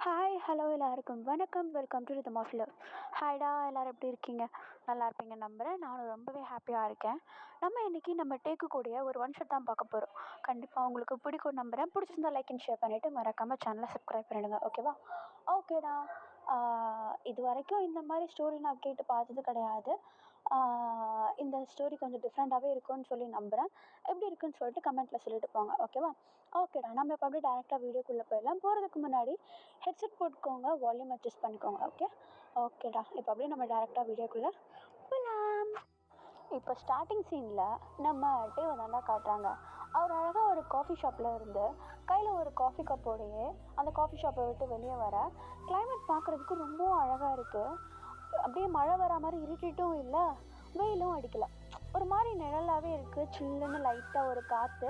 Hi hello எல்லாருக்கும் வணக்கம். Welcome to rhythm of love. ஹாய்டா, எல்லோரும் எப்படி இருக்கீங்க? நல்லா இருப்பீங்க நம்புகிறேன். நானும் ரொம்பவே ஹாப்பியாக இருக்கேன். நம்ம இன்றைக்கி நம்ம டேக்குக்கூடிய ஒரு ஒன் ஷாட் தான் பார்க்க போகிறோம். கண்டிப்பாக உங்களுக்கு பிடிக்கும் நம்புகிறேன். பிடிச்சிருந்தா லைக் அண்ட் ஷேர் பண்ணிவிட்டு மறக்காமல் சேனலை சப்ஸ்கிரைப் பண்ணிவிடுங்க. ஓகேவா? ஓகேடா. இது வரைக்கும் இந்த மாதிரி ஸ்டோரி நான் கேட்டு பார்த்தது கிடையாது. இந்த ஸ்டோரி கொஞ்சம் டிஃப்ரெண்ட்டாகவே இருக்கும்னு சொல்லி நம்புகிறேன். எப்படி இருக்குன்னு சொல்லிட்டு கமெண்ட்டில் சொல்லிட்டு போங்க. ஓகேவா? ஓகேடா, நம்ம இப்போ அப்படியே டேரெக்டாக வீடியோக்குள்ளே போயிடலாம். போகிறதுக்கு முன்னாடி ஹெட்செட் போட்டுக்கோங்க, வால்யூம் அட்ஜஸ்ட் பண்ணிக்கோங்க. ஓகேடா, இப்போ அப்படியே நம்ம டேரெக்டாக வீடியோக்குள்ளே போகலாம். இப்போ ஸ்டார்டிங் சீனில் நம்ம டேவை தாண்டா காட்டுறாங்க. அவர் அழகாக ஒரு காஃபி ஷாப்பில் இருந்து கையில் ஒரு காஃபி கப்போடையே அந்த காஃபி ஷாப்பை விட்டு வெளியே வர கிளைமேட் பார்க்குறதுக்கு ரொம்பவும் அழகாக இருக்குது. அப்படியே மழை வர மாதிரி இருட்டிட்டும் இல்லை, வெயிலும் அடிக்கலை, ஒரு மாதிரி நிழலாகவே இருக்குது. சில்லுன்னு லைட்டாக ஒரு காற்று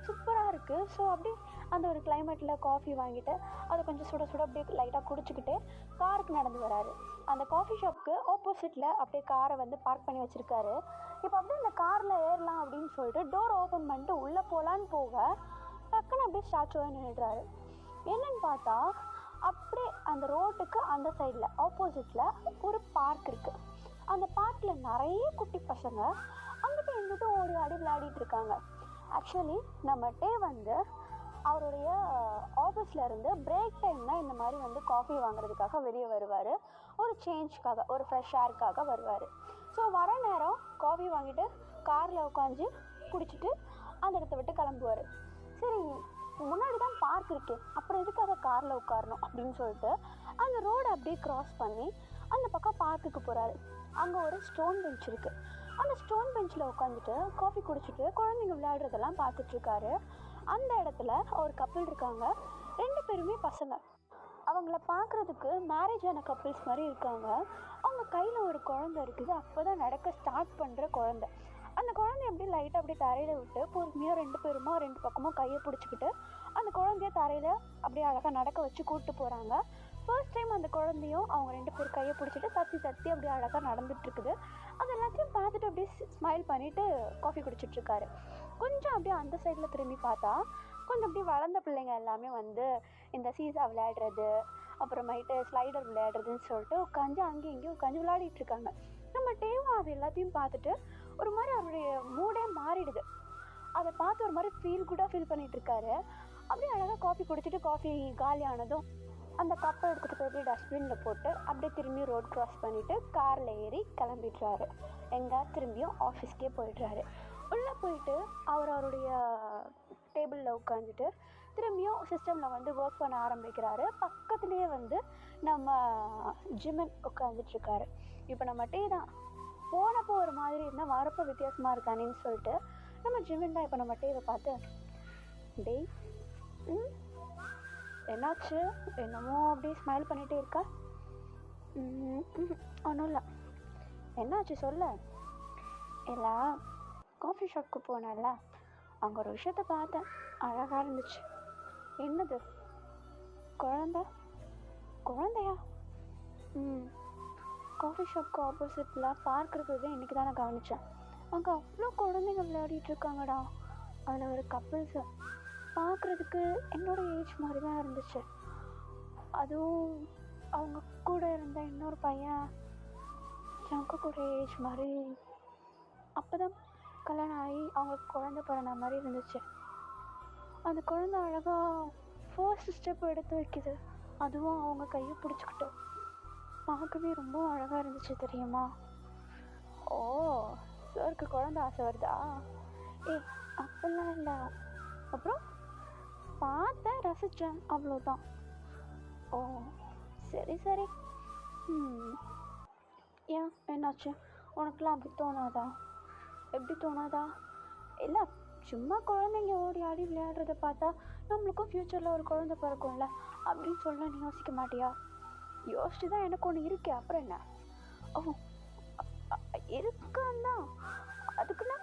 சூப்பராக இருக்குது. ஸோ அப்படியே அந்த ஒரு கிளைமேட்டில் காஃபி வாங்கிட்டு அதை கொஞ்சம் சுட சுட அப்படியே லைட்டாக குடிச்சிக்கிட்டு காருக்கு நடந்து வராரு. அந்த காஃபி ஷாப்புக்கு ஆப்போசிட்டில் அப்படியே காரை வந்து பார்க் பண்ணி வச்சுருக்காரு. இப்போ அப்படியே இந்த காரில் ஏறலாம் அப்படின்னு சொல்லிட்டு டோர் ஓப்பன் பண்ணிட்டு உள்ளே போகலான்னு போக டக்குன்னு அப்படியே ஸ்டாச்சுவாக நின்றுடுறாரு. என்னன்னு பார்த்தா அப்படியே அந்த ரோட்டுக்கு அந்த சைடில் ஆப்போசிட்டில் ஒரு பார்க் இருக்குது. அந்த பார்க்கில் நிறைய குட்டி பசங்க அங்கிட்ட இங்கிட்ட ஓடி ஆடி விளையாடிட்டு இருக்காங்க. ஆக்சுவலி நம்ம டே வந்து அவருடைய ஆஃபீஸில் இருந்து பிரேக் டைம்னால் இந்த மாதிரி வந்து காஃபி வாங்குறதுக்காக வெளியே வருவார். ஒரு சேஞ்சுக்காக, ஒரு ஃப்ரெஷ் ஏருக்காக வருவார். ஸோ வர நேரம் காஃபி வாங்கிட்டு காரில் உட்காந்து குடிச்சிட்டு அந்த இடத்த விட்டு கிளம்புவார். சரி, முன்னாடி தான் பார்க் இருக்கே, அப்புறம் எதுக்காக காரில் உட்காரணும் அப்படின்னு சொல்லிட்டு அந்த ரோடை அப்படியே க்ராஸ் பண்ணி அந்த பக்கம் பார்க்குக்கு போகிறாரு. அங்கே ஒரு ஸ்டோன் பெஞ்ச் இருக்குது. அந்த ஸ்டோன் பெஞ்சில் உட்காந்துட்டு காஃபி குடிச்சிட்டு குழந்தைங்க விளையாடுறதெல்லாம் பார்த்துட்ருக்காரு. அந்த இடத்துல ஒரு கப்பிள் இருக்காங்க. 2 பேருமே பசங்க. அவங்கள பார்க்குறதுக்கு மேரேஜ் ஆன கப்பிள்ஸ் மாதிரி இருக்காங்க. அவங்க கையில் ஒரு குழந்தை இருக்குது. அப்போ தான் நடக்க ஸ்டார்ட் பண்ணுற குழந்தை. அந்த குழந்தைய அப்படியே லைட்டாக அப்படியே தரையில் விட்டு பொறுமையாக 2 பேருமா 2 பக்கமும் கையை பிடிச்சிக்கிட்டு அந்த குழந்தைய தரையில் அப்படியே அழகாக நடக்க வச்சு கூப்பிட்டு போகிறாங்க. ஃபர்ஸ்ட் டைம் அந்த குழந்தையும் அவங்க 2 பேர் கையை பிடிச்சிட்டு தத்தி தத்தி அப்படியே அழகாக நடந்துகிட்ருக்குது. அது எல்லாத்தையும் பார்த்துட்டு அப்படியே ஸ்மைல் பண்ணிவிட்டு காஃபி குடிச்சிட்ருக்காரு. கொஞ்சம் அப்படியே அந்த சைடில் திரும்பி பார்த்தா கொஞ்சம் அப்படியே வளர்ந்த பிள்ளைங்க எல்லாமே வந்து இந்த சீசா விளையாடுறது, அப்புறமேட்டு ஸ்லைடர் விளையாடுறதுன்னு சொல்லிட்டு உட்காந்து அங்கேயும் இங்கேயும் உட்காந்து விளையாடிட்டுருக்காங்க. நம்ம டேவும் அது எல்லாத்தையும் பார்த்துட்டு ஒரு மாதிரி அவருடைய மூடே மாறிடுது. அதை பார்த்து ஒரு மாதிரி ஃபீல் பண்ணிகிட்ருக்காரு. அப்படியே அழகாக காஃபி குடிச்சிட்டு காஃபி காலியானதும் அந்த கப்பை எடுத்துகிட்டு போய் டஸ்ட்பினில் போட்டு அப்படியே திரும்பி ரோட் க்ராஸ் பண்ணிவிட்டு காரில் ஏறி கிளம்பிடுறாரு. எங்கே திரும்பியும் ஆஃபீஸ்க்கே போயிடுறாரு. உள்ளே போயிட்டு அவருடைய டேபிளில் உட்காந்துட்டு திரும்பியும் சிஸ்டமில் வந்து ஒர்க் பண்ண ஆரம்பிக்கிறாரு. பக்கத்துலேயே வந்து நம்ம ஜிமின் உட்காந்துட்ருக்காரு. இப்போ நம்ம டே தான் போனப்போ ஒரு மாதிரி இருந்தால் வரப்போ வித்தியாசமாக இருக்கானேன்னு சொல்லிட்டு நம்ம ஜிமின் தான் இப்போ நம்ம டேவை பார்த்து, டேய் என்னாச்சு, என்னமோ அப்படியே ஸ்மைல் பண்ணிகிட்டே இருக்கா? ஒன்றும் இல்லை. என்னாச்சு சொல்ல? இல்லை, காஃபி ஷாப்புக்கு போனேன்ல, அங்கே ஒரு விஷயத்த பார்த்தேன், அழகாக இருந்துச்சு. என்னது? குழந்தையா? காஃபி ஷாப்புக்கு ஆப்போசிட்டில் பார்க் இருக்கிறது இன்றைக்கி தான் நான் கவனித்தேன். அங்கே அவ்வளோ குழந்தைங்க விளையாடிட்டுருக்காங்கடா. அதில் ஒரு கப்பிள்ஸு பார்க்குறதுக்கு என்னோடய ஏஜ் மாதிரி தான் இருந்துச்சு. அதுவும் அவங்க கூட இருந்த இன்னொரு பையன் எனக்கு கூட ஏஜ் மாதிரி. அப்போ தான் கல்யாணம் ஆகி அவங்களுக்கு குழந்தை பிறந்த மாதிரி இருந்துச்சு. அந்த குழந்தை அழகாக ஃபர்ஸ்ட் ஸ்டெப் எடுத்து வைக்கிது, அதுவும் அவங்க கையை பிடிச்சிக்கிட்டு. பார்க்கவே ரொம்ப அழகாக இருந்துச்சு தெரியுமா? ஓ, சாருக்கு குழந்தை ஆசை வருதா? அப்படிலாம் இல்லை. அப்புறம் பார்த்தேன், ரசித்தேன், அவ்வளோதான். ஓ, சரி. ஏன், என்னாச்சு? உனக்குலாம் அப்படி தோணாதா? எப்படி தோணாதா? இல்லை, சும்மா குழந்தைங்க ஓடி ஆடி விளையாடுறத பார்த்தா நம்மளுக்கும் ஃப்யூச்சரில் ஒரு குழந்தை பிறக்கும்ல அப்படின்னு சொல்ல நீ யோசிக்க மாட்டியா? யோசிச்சு தான் எனக்கு ஒன்று இருக்கே, அப்புறம் என்ன? ஓ, இருக்கான்தான். அதுக்குன்னா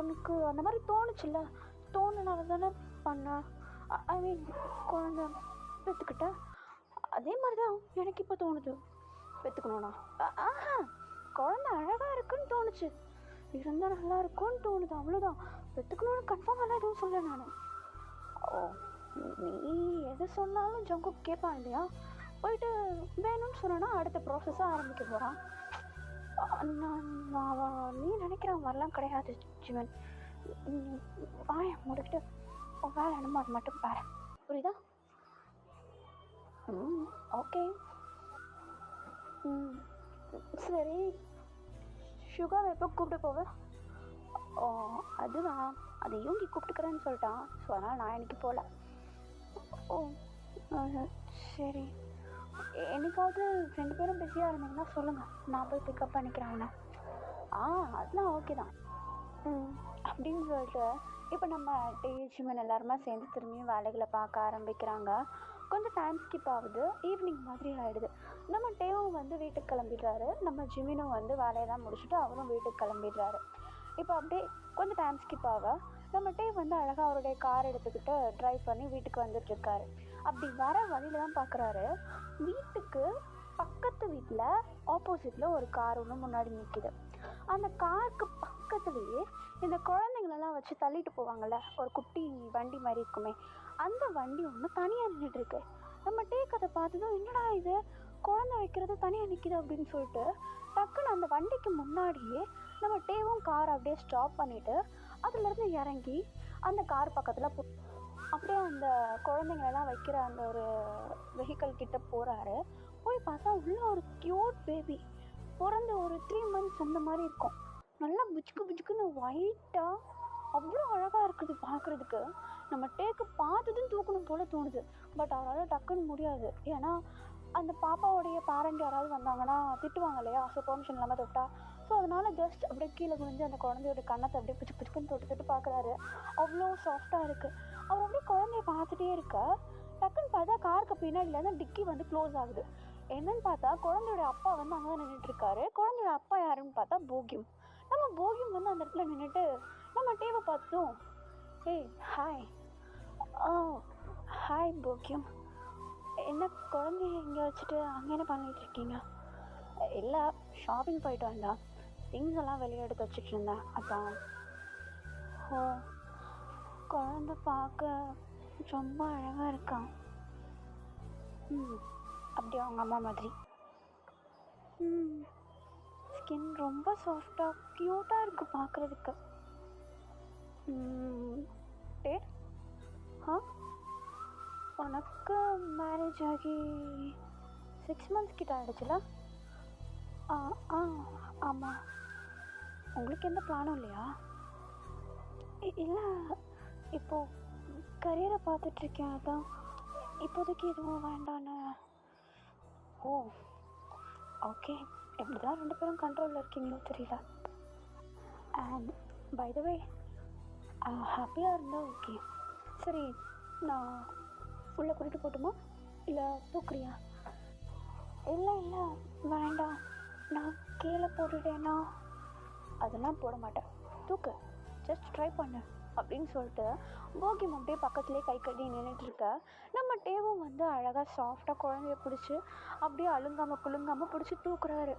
உனக்கு அந்த மாதிரி தோணுச்சுல்ல, தோணுனால தானே பண்ண. ஐ மீன் குழந்தை பெற்றுக்கிட்ட. அதே மாதிரி தான் எனக்கு இப்போ தோணுது, பெற்றுக்கணும்னா. குழந்தை அழகாக இருக்குன்னு தோணுச்சு, இருந்தால் நல்லா இருக்கும்னு தோணுது, அவ்வளோதான். பெற்றுக்கணும்னு கன்ஃபார்மெல்லாம் எதுவும் சொல்ல நான். ஓ, நீ எது சொன்னாலும் ஜங்குக் கேட்பான் இல்லையா? போயிட்டு வேணும்னு சொன்னா அடுத்த ப்ராசஸாக ஆரம்பிக்க போகிறான். நீ நினைக்கிற மாதிரிலாம் கிடையாது ஜீவன். வாய முடிக்கிட்டு வேலை என்னமோ அது மட்டும் பாரு, புரியுதா? ஓகே. சரி, சுகாவை எப்போ கூப்பிட்டு போவேன்? ஓ அதுதான், அதை யூங்கி கூப்பிட்டுக்கிறேன்னு சொல்லிட்டான். ஸோ அதனால் நான் இன்னைக்கு போகல. ஓ சரி, என்னைக்காவது 2 பேரும் பிஸியாக இருந்தீங்கன்னா சொல்லுங்கள், நான் போய் பிக்கப் பண்ணிக்கிறேன் அவனை. அதெல்லாம் ஓகே தான். அப்படின்னு சொல்லிட்டு இப்போ நம்ம டேஜ்மன் எல்லாருமே சேர்ந்து திரும்பியும் வேலைகளை பார்க்க ஆரம்பிக்கிறாங்க. கொஞ்சம் டைம் ஸ்கிப் ஆகுது, ஈவினிங் மாதிரி ஆகிடுது. நம்ம டேவும் வந்து வீட்டுக்கு கிளம்பிடுறாரு. நம்ம ஜிமினும் வந்து வேலையெல்லாம் முடிச்சுட்டு அவரும் வீட்டுக்கு கிளம்பிடுறாரு. இப்போ அப்படியே கொஞ்சம் டைம் ஸ்கிப் ஆக நம்ம டேவ் வந்து அழகாக அவருடைய கார் எடுத்துக்கிட்டு ட்ரைவ் பண்ணி வீட்டுக்கு வந்துட்டுருக்காரு. அப்படி வர வழியில தான் பார்க்குறாரு, வீட்டுக்கு பக்கத்து வீட்டில் ஆப்போசிட்டில் ஒரு கார் ஒன்று முன்னாடி நிற்கிது. அந்த காருக்கு பக்கத்துலேயே இந்த குழந்தைங்களெல்லாம் வச்சு தள்ளிட்டு போவாங்கள்ல, ஒரு குட்டி வண்டி மாதிரி இருக்குமே, அந்த வண்டி ஒன்று தனியாக நின்றுட்டுருக்கு. நம்ம டேக் அதை பார்த்ததும், என்னடா இது குழந்தை வைக்கிறது தனியாக நிற்கிது அப்படின்னு சொல்லிட்டு டக்குன்னு அந்த வண்டிக்கு முன்னாடியே நம்ம டேவும் கார் அப்படியே ஸ்டாப் பண்ணிவிட்டு அதுலேருந்து இறங்கி அந்த கார் பக்கத்தில் அப்படியே அந்த குழந்தைங்களெல்லாம் வைக்கிற அந்த ஒரு வெஹிக்கிள் கிட்ட போகிறாரு. போய் பார்த்தா உள்ள ஒரு க்யூட் பேபி, பிறந்த ஒரு 3 months அந்த மாதிரி இருக்கும். நல்லா புச்சுக்கு புச்சுக்குன்னு ஒயிட்டாக அவ்வளோ அழகாக இருக்குது பார்க்குறதுக்கு. நம்ம டேக்கு பார்த்ததும் தூக்கணும் போல் தோணுது. பட் அவரால் டக்குன்னு முடியாது. ஏன்னா அந்த பாப்பாவுடைய பேரண்ட் யாராவது வந்தாங்கன்னா திட்டுவாங்க இல்லையா, ஸோ பெர்மிஷன் இல்லாமல் தொட்டா. ஸோ அதனால் ஜஸ்ட் அப்படியே கீழே குனிஞ்சு அந்த குழந்தையோட கண்ணத்தை அப்படியே பிச்சு பிச்சுக்குன்னு தொட்டு பார்க்குறாரு. அவ்வளோ சாஃப்டாக இருக்குது. அவர் அப்படியே குழந்தைய பார்த்துட்டே இருக்க டக்குன்னு பார்த்தா காருக்கு பின்னாடியிலேருந்து டிக்கி வந்து க்ளோஸ் ஆகுது. என்னன்னு பார்த்தா குழந்தையோட அப்பா வந்து அங்கே தான் நின்றுட்டுருக்காரு. குழந்தையோட அப்பா யாருன்னு பார்த்தா போகியம். நம்ம போகியம் வந்து அந்த இடத்துல நின்றுட்டு நம்ம டேவை பார்த்தோம். ஏய் ஹாய். ஹாய் போகியம், என்ன குழந்தைய இங்கே வச்சுட்டு அங்கே என்ன பண்ணிகிட்டு இருக்கீங்க? இல்லை, ஷாப்பிங் போயிட்டு வந்தேன், திங்ஸ் எல்லாம் வெளியே எடுத்து வச்சுட்டு இருந்தேன், அதான். ஓ, குழந்தை பார்க்க ரொம்ப அழகாக இருக்கான். அப்படியே அவங்க அம்மா மாதிரி. ஸ்கின் ரொம்ப சாஃப்டாக க்யூட்டாக இருக்குது பார்க்குறதுக்கு. டேட், உனக்கு மேரேஜ் ஆகி 6 months கிட்ட ஆகிடுச்சுல? ஆமாம். உங்களுக்கு எந்த பிளானும் இல்லையா? இல்லை, இப்போது கரியரை பார்த்துட்ருக்கேன், அதான் இப்போதைக்கு எதுவும் வேண்டான்னு. ஓ ஓகே, எப்படி தான் 2 பேரும் கண்ட்ரோலில் இருக்கீங்களோ தெரியல. அண்ட் பை த வே, ஹாப்பியாக இருந்தால் ஓகே. சரி, நான் உள்ளே கூட்டிகிட்டு போட்டுமா, இல்லை தூக்குறியா? இல்லை இல்லை வேண்டாம், நான் கீழே போட்டுட்டேன்னா. அதெல்லாம் போட மாட்டேன், தூக்கு, ஜஸ்ட் ட்ரை பண்ணு அப்படின்னு சொல்லிட்டு போகியம் அப்படியே பக்கத்துலேயே கை கட்டி நின்றுட்டுருக்க. நம்ம டேவும் வந்து அழகாக சாஃப்டாக குழந்தைய பிடிச்சி அப்படியே அழுங்காமல் குலுங்காமல் பிடிச்சி தூக்குறாரு.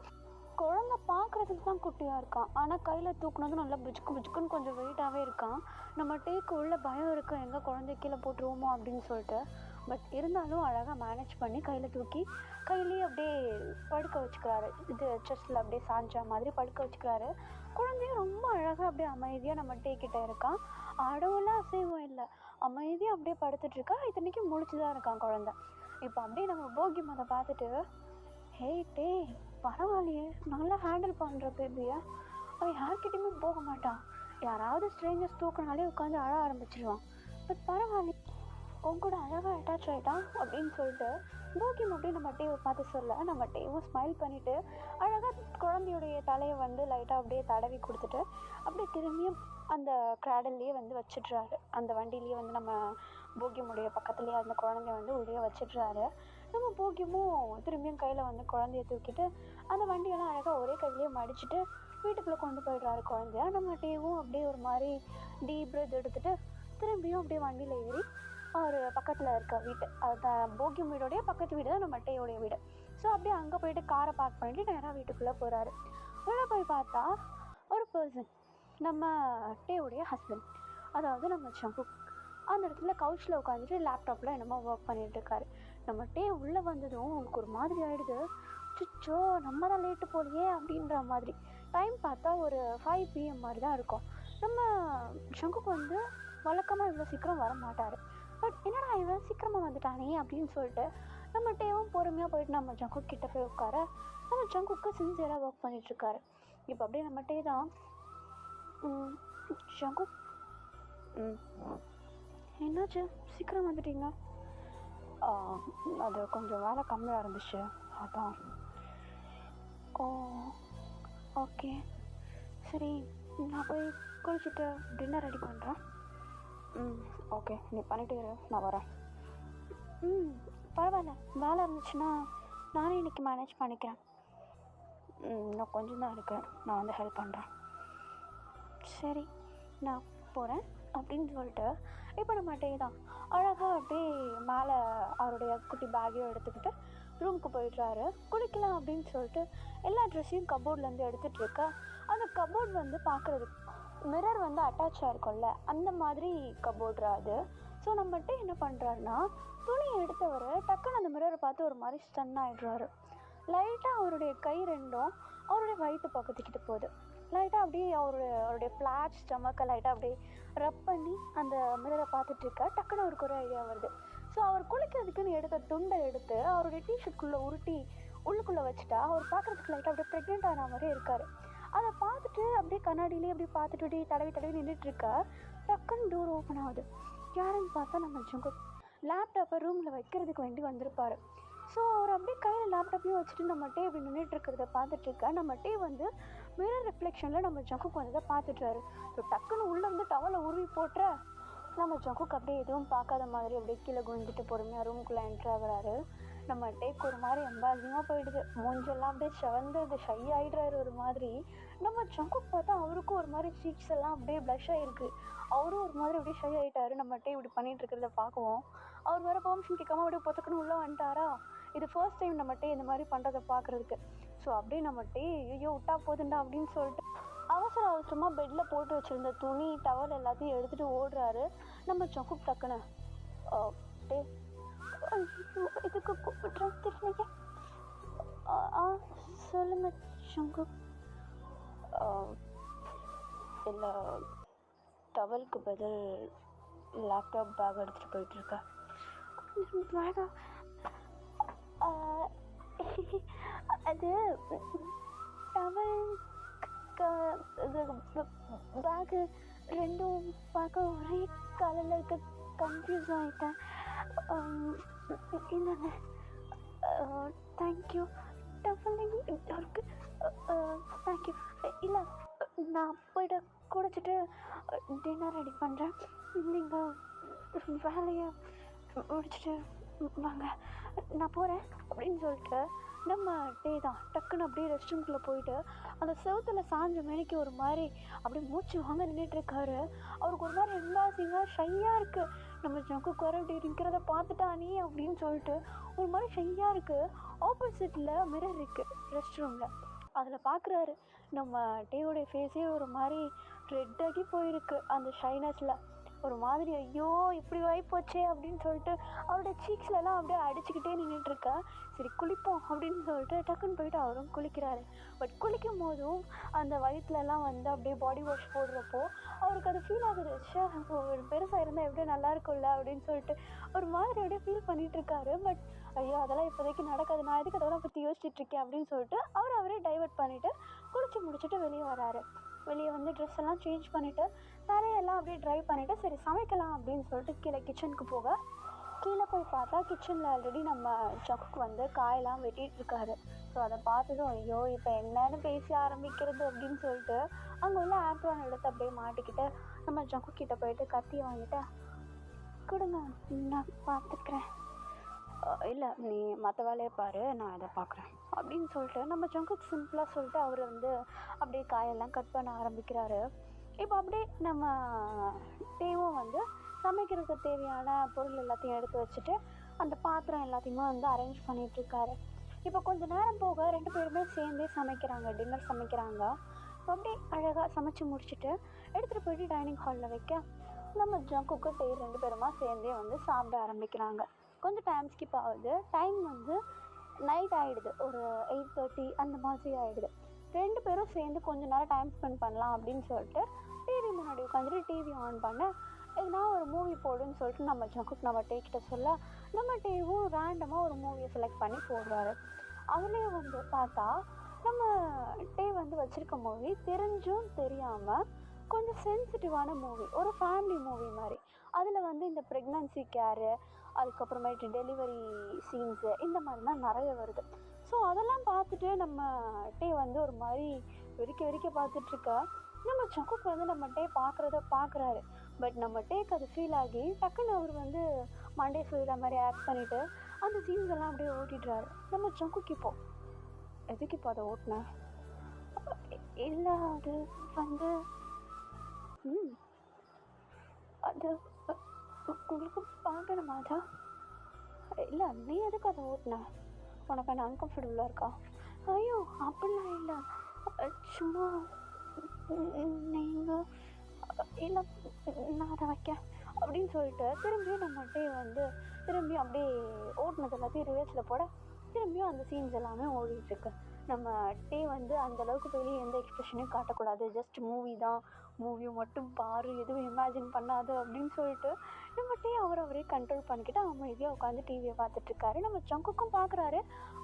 குழந்தை பார்க்குறதுக்கு தான் குட்டியாக இருக்கான், ஆனால் கையில் தூக்குனதும் நல்லா புஜுக்கு புஜுக்குன்னு கொஞ்சம் வெயிட்டாகவே இருக்கான். நம்ம டேக்கு உள்ள பயம் இருக்குது, எங்கே குழந்தைய கீழே போட்டுருவோமோ அப்படின்னு சொல்லிட்டு. பட் இருந்தாலும் அழகாக மேனேஜ் பண்ணி கையில் தூக்கி கையிலேயே அப்படியே படுக்க வச்சுக்கிறாரு. இது செஸ்ட்டில் அப்படியே சாஞ்சா மாதிரி படுக்க வச்சுக்கிறாரு. குழந்தையும் ரொம்ப அழகாக அப்படியே அமைதியாக நம்ம டேக்கிட்ட இருக்கான். அடவுலாம் அசைவம் இல்லை, அமைதியாக அப்படியே படுத்துட்ருக்கா. இத்தனைக்கும் முழிச்சு தான் இருக்கான் குழந்தை. இப்போ அப்படியே நம்ம போகியம் அதை பார்த்துட்டு, ஹே டே, பரவாயில்லையே, நல்லா ஹேண்டில் பண்ணுற பேபியை, அவன் யார்கிட்டையுமே போக மாட்டான், யாராவது ஸ்ட்ரேஞ்சர்ஸ் தூக்கினாலே உட்காந்து அழ ஆரம்பிச்சிடுவான். பட் பரவாயில்ல, உன் கூட அழகாக அட்டாச் ஆகிட்டான் அப்படின்னு சொல்லிட்டு போகியம் அப்படியே நம்ம டேவை பார்த்து சொல்ல, நம்ம டேவும் ஸ்மைல் பண்ணிவிட்டு அழகாக குழந்தையுடைய தலையை வந்து லைட்டாக அப்படியே தடவி கொடுத்துட்டு அப்படியே திரும்பியும் அந்த கிராடல்லையே வந்து வச்சிட்றாரு. அந்த வண்டியிலேயே வந்து நம்ம போகியமுடைய பக்கத்துலேயே அந்த குழந்தைய வந்து உள்ளே வச்சிட்றாரு. நம்ம போகியமும் திரும்பியும் கையில் வந்து குழந்தைய தூக்கிட்டு அந்த வண்டியெல்லாம் அழகாக ஒரே கையிலேயே மடிச்சுட்டு வீட்டுக்குள்ளே கொண்டு போயிடுறாரு குழந்தைய. நம்ம டேவும் அப்படியே ஒரு மாதிரி டீப் பிரெத் எடுத்துகிட்டு திரும்பியும் அப்படியே வண்டியில் ஏறி ஒரு பக்கத்தில் இருக்க வீட்டு, அதுதான் போகியம் வீடோடைய பக்கத்து வீடு தான் நம்ம டேயோடைய வீடு. ஸோ அப்படியே அங்கே போயிட்டு காரை பார்க் பண்ணிவிட்டு நேராக வீட்டுக்குள்ளே போகிறாரு. உள்ளே போய் பார்த்தா ஒரு பர்சன், நம்ம டேவுடைய ஹஸ்பண்ட், அதாவது நம்ம ஜங்குக். அந்த இடத்துல கவுச்சில் உட்காந்துட்டு லேப்டாப்பில் என்னமோ ஒர்க் பண்ணிகிட்ருக்காரு. நம்ம டே உள்ளே வந்ததும் அவங்களுக்கு ஒரு மாதிரி ஆகிடுது. சுச்சோ நம்ம தான் லேட்டு போலையே அப்படின்ற மாதிரி. டைம் பார்த்தா ஒரு 5 PM மாதிரி தான் இருக்கும். நம்ம ஜங்குக்கு வந்து வழக்கமாக இவ்வளோ சீக்கிரம் வர மாட்டார். பட் என்னடா இவன் சீக்கிரமாக வந்துட்டானே அப்படின்னு சொல்லிட்டு நம்ம டேவும் பொறுமையாக போயிட்டு நம்ம ஜங்குக் கிட்டே போய் உட்கார நம்ம ஜங்குக்கு சின்சியராக ஒர்க் பண்ணிகிட்ருக்காரு. இப்போ அப்படியே நம்ம டே தான் ஜங்குக் என்னாச்சு சீக்கிரம் வந்துட்டீங்க? அது கொஞ்சம் வேலை கம்மியாக இருந்துச்சு அதான். ஓ ஓகே சரி, நான் போய் குளிச்சுட்டு டின்னர் ரெடி பண்ணுறேன். ஓகே நீ பண்ணிட்டே இரு, நான் வரேன். பரவாயில்ல, வேலை இருந்துச்சுன்னா நானே இன்றைக்கி மேனேஜ் பண்ணிக்கிறேன். இன்னும் கொஞ்சம் தான் இருக்குது, நான் வந்து ஹெல்ப் பண்ணுறேன். சரி நான் போகிறேன் அப்படின்னு சொல்லிட்டு இப்போ நம்ம டே தான் அழகாக அப்படியே மேலே அவருடைய குட்டி பேக்கையும் எடுத்துக்கிட்டு ரூமுக்கு போயிடுறாரு. குளிக்கலாம் அப்படின்னு சொல்லிட்டு எல்லா ட்ரெஸ்ஸையும் கபோர்ட்லேருந்து எடுத்துகிட்டு இருக்க அந்த கபோர்ட் வந்து பார்க்குறதுக்கு மிரர் வந்து அட்டாச் ஆகிருக்கும்ல, அந்த மாதிரி கபோர்ட்ரா அது. ஸோ நம்மகிட்ட என்ன பண்ணுறாருனா துணியை எடுத்தவர் டக்குன்னு அந்த மிரரை பார்த்து ஒரு மாதிரி ஸ்டன் ஆகிடுறாரு. லைட்டாக அவருடைய கை ரெண்டும் அவருடைய வயிற்று பக்கத்துக்கிட்டு போகுது. லைட்டாக அப்படியே அவருடைய ஃப்ளாட் ஸ்டமக்கை லைட்டாக அப்படியே ரப் பண்ணி அந்த மிரரை பார்த்துட்ருக்க டக்குன்னு அவருக்கு ஒரு ஐடியா வருது. ஸோ அவர் குளிக்கிறதுக்குன்னு எடுத்த துண்டை எடுத்து அவருடைய டிஷர்ட்குள்ளே உருட்டி உள்ளுக்குள்ளே வச்சுட்டா அவர் பார்க்குறதுக்கு லைட்டாக அப்படியே ப்ரெக்னென்ட் ஆன மாதிரியே இருக்கார். அதை பார்த்துட்டு அப்படியே கண்ணாடியிலே அப்படியே பார்த்துட்டு அப்படியே தடவி நின்றுட்டுருக்கா. டக்குன்னு டோர் ஓப்பன் ஆகுது. யாருன்னு பார்த்தா நம்ம ஜங்குக் லேப்டாப்பை ரூமில் வைக்கிறதுக்கு வேண்டி வந்திருப்பார். ஸோ அவர் அப்படியே கையில் லேப்டாப்பையும் வச்சுட்டு நம்ம டே இப்படி நின்றுட்டு இருக்கிறத பார்த்துட்ருக்க நம்ம டே வந்து மிரர் ரிஃப்ளெக்ஷனில் நம்ம ஜங்குக் வந்ததை பார்த்துட்றாரு. ஸோ டக்குன்னு உள்ளே வந்து டவலை உருவி போட்டுற நம்ம ஜங்குக் அப்படியே எதுவும் பார்க்காத மாதிரி அப்படியே கீழே குனிஞ்சிட்டு பொறுமையாக ரூமுக்குள்ளே என்ட்ரு ஆகுறாரு. நம்ம டேக்கு ஒரு மாதிரி எம்பாசிங்காக போயிடுது. மூஞ்செல்லாம் அப்படியே செவந்து ஷை ஆகிடுறாரு ஒரு மாதிரி. நம்ம ஜங்குக் பார்த்தா அவருக்கும் ஒரு மாதிரி சீக்ஸ் எல்லாம் அப்படியே ப்ளஷ் ஆகிருக்கு. அவரும் ஒரு மாதிரி அப்படியே ஷை ஆகிட்டாரு. நம்ம டே இப்படி பண்ணிகிட்டு இருக்கிறத பார்க்குவோம். அவர் வேறு பெர்மிஷன் கேட்காம அப்படியே பொத்துக்குன்னு உள்ளே வந்துட்டாரா. இது ஃபர்ஸ்ட் டைம் நம்ம டே இந்த மாதிரி பண்ணுறதை பார்க்குறதுக்கு. ஸோ அப்படியே நம்ம டே ஐயோ விட்டா போதுண்டா அப்படின்னு சொல்லிட்டு அவசரமாக பெட்டில் போட்டு வச்சுருந்த துணி டவல் எல்லாத்தையும் எடுத்துகிட்டு ஓடுறாரு. நம்ம ஜங்குக் டக்குன்னு டே இதுக்கு கூப்பிட்றீங்க? சொல்லுங்க ஜங்குக். இல்லை, டவலுக்கு பதில் லேப்டாப் பேக் எடுத்துகிட்டு போயிட்டுருக்கேன். பேகா? அது டவல் பேக்கு ரெண்டும் பார்க்க ஒரே கலரில் இருக்க கன்ஃபியூஸ் ஆகிட்டேன். என்னங்க தேங்க்யூ. டவலிங் இருக்கு. தேங்க்யூ. இல்லை, நான் போய்ட்டு குடிச்சிட்டு டின்னர் ரெடி பண்ணுறேன். நீங்கள் வேலையை முடிச்சுட்டு வாங்க, நான் போகிறேன் அப்படின்னு சொல்லிட்டு நம்ம டே தான் டக்குன்னு அப்படியே ரெஸ்ட் ரூம்குள்ளே போயிட்டு அந்த செவத்தில் சாஞ்ச மேனிக்கு ஒரு மாதிரி அப்படியே மூச்சு வாங்க நின்றுட்டுருக்காரு. அவருக்கு ஒரு மாதிரி எம்பாசிங்காக ஷையாக இருக்குது. நம்ம ஜங்குக் வர அப்படி இருக்கிறத பார்த்துட்டானே அப்படின்னு சொல்லிட்டு ஒரு மாதிரி ஷையாக இருக்குது. ஆப்போசிட்டில் மிரர் இருக்குது ரெஸ்ட் ரூமில். அதில் பார்க்குறாரு நம்ம டேவோடைய ஃபேஸே ஒரு மாதிரி ரெட்டாகி போயிருக்கு. அந்த ஷைனஸில் ஒரு மாதிரி ஐயோ இப்படி வாய்ப்போச்சே அப்படின்னு சொல்லிட்டு அவருடைய சீக்ஸ்லலாம் அப்படியே அடிச்சுக்கிட்டே நின்றுட்டுருக்கா. சரி குளிப்போம் அப்படின்னு சொல்லிட்டு டக்குன்னு போயிட்டு அவரும் குளிக்கிறாரு. பட் குளிக்கும் போதும் அந்த வயிற்றுலலாம் வந்து அப்படியே பாடி வாஷ் போடுறப்போ அவருக்கு அது ஃபீல் ஆகுது. ஒரு பெருசாக இருந்தால் எப்படியே நல்லா இருக்கும்ல அப்படின்னு சொல்லிட்டு ஒரு மாதிரி அப்படியே ஃபீல் பண்ணிகிட்ருக்காரு. பட் ஐயோ அதெல்லாம் இப்போதைக்கு நடக்காது, நான் எதுக்கு அதெல்லாம் பற்றி யோசிச்சுட்ருக்கேன் அப்படின்னு சொல்லிட்டு அவரே டைவர்ட் பண்ணிவிட்டு குளிச்சு முடிச்சுட்டு வெளியே வராரு. வெளியே வந்து ட்ரெஸ் எல்லாம் சேஞ்ச் பண்ணிவிட்டு தரையெல்லாம் அப்படியே ட்ரை பண்ணிவிட்டு சரி சமைக்கலாம் அப்படின்னு சொல்லிட்டு கீழே கிச்சனுக்கு போக கீழே போய் பார்த்தா கிச்சனில் ஆல்ரெடி நம்ம ஜங்குக் வந்து காயெல்லாம் வெட்டிகிட்ருக்காரு. ஸோ அதை பார்த்ததும் ஐயோ இப்போ என்னன்னு பேசி ஆரம்பிக்கிறது அப்படின்னு சொல்லிட்டு அங்கே உள்ள ஆப்ரான் எடுத்து அப்படியே மாட்டிக்கிட்டு நம்ம ஜங்குக் கிட்டே போயிட்டு கத்தியை வாங்கிட்டு கொடுங்க நான் பார்த்துக்கிறேன். இல்லை நீ மற்ற வேலையை பாரு, நான் இதை பார்க்குறேன் அப்படின்னு சொல்லிட்டு நம்ம ஜங்குக் சிம்பிளாக சொல்லிட்டு அவர் வந்து அப்படியே காயெல்லாம் கட் பண்ண ஆரம்பிக்கிறாரு. இப்போ அப்படியே நம்ம டேவும் வந்து சமைக்கிறதுக்கு தேவையான பொருள் எல்லாத்தையும் எடுத்து வச்சுட்டு அந்த பாத்திரம் எல்லாத்தையுமே வந்து அரேஞ்ச் பண்ணிகிட்ருக்காரு. இப்போ கொஞ்சம் நேரம் போக 2 பேருமே சேர்ந்தே சமைக்கிறாங்க, டின்னர் சமைக்கிறாங்க. அப்படியே அழகாக சமைச்சு முடிச்சுட்டு எடுத்துகிட்டு போயிட்டு டைனிங் ஹாலில் வைக்க நம்ம ஜங்குக்கு டே 2 பேருமா சேர்ந்தே வந்து சாப்பிட ஆரம்பிக்கிறாங்க. கொஞ்சம் டைம் ஸ்கிப் ஆகுது. டைம் வந்து நைட் ஆகிடுது, ஒரு 8:30 அந்த மாதிரி ஆகிடுது. 2 பேரும் சேர்ந்து கொஞ்ச நேரம் டைம் ஸ்பெண்ட் பண்ணலாம் அப்படின்னு சொல்லிட்டு டிவி முன்னாடி உட்காந்துட்டு டிவி ஆன் பண்ண, எதுனா ஒரு மூவி போடுன்னு சொல்லிட்டு நம்ம ஜங்குக்கு நம்ம டே கிட்ட சொல்ல, நம்ம டேவும் ரேண்டமாக ஒரு மூவியை செலக்ட் பண்ணி போடுறாரு. அதுலேயே வந்து பார்த்தா நம்ம டே வந்து வச்சுருக்க மூவி தெரிஞ்சும் தெரியாமல் கொஞ்சம் சென்சிட்டிவான மூவி, ஒரு ஃபேமிலி மூவி மாதிரி. அதில் வந்து இந்த ப்ரெக்னன்சி கேரு, அதுக்கப்புறமேட்டு டெலிவரி சீன்ஸு இந்த மாதிரிலாம் நிறைய வருது. ஸோ அதெல்லாம் பார்த்துட்டு நம்ம டே வந்து ஒரு மாதிரி வெறிக்க வெறிக்க பார்த்துட்ருக்க, நம்ம ஜங்குக்கு வந்து நம்ம டே பார்க்குறாரு. பட் நம்ம டேக்கு அது ஃபீல் ஆகி டக்குன்னு அவர் வந்து மண்டே சொல்கிற மாதிரி ஆக்ட் பண்ணிவிட்டு அந்த சீன்ஸ் எல்லாம் அப்படியே ஓட்டிடுறாரு. நம்ம ஜங்குக்கு இப்போ எதுக்கு இப்போ அதை ஓட்டினேன்? இல்லை அது வந்து அது உங்களுக்கு பார்க்கணுமா? அதான் இல்லை, நீ எதுக்கு அதை ஓட்டின? உனக்கு என்ன அன்கம்ஃபர்டபுளாக இருக்கா? ஐயோ அப்படிலாம் இல்லை, சும்மா நீங்கள் இல்லை நான் அதை வைக்கேன் அப்படின்னு சொல்லிட்டு திரும்பியும் நம்ம டே வந்து திரும்பியும் அப்படியே ஓட்டினது எல்லாத்தையும் ரிவர்ஸில் போட திரும்பியும் அந்த சீன்ஸ் எல்லாமே ஓடிட்டுருக்கு. நம்ம டே வந்து அந்தளவுக்கு வெளியே எந்த எக்ஸ்ப்ரெஷனையும் காட்டக்கூடாது, ஜஸ்ட் மூவி தான், மூவியை மட்டும் பாரு, எதுவும் இமேஜின் பண்ணாது அப்படின்னு சொல்லிட்டு நம்ம டே அவரே கண்ட்ரோல் பண்ணிக்கிட்டு அமைதியாக உட்காந்து டிவியை பார்த்துட்ருக்காரு. நம்ம ஜங்குக்கும் பார்க்குறாரு.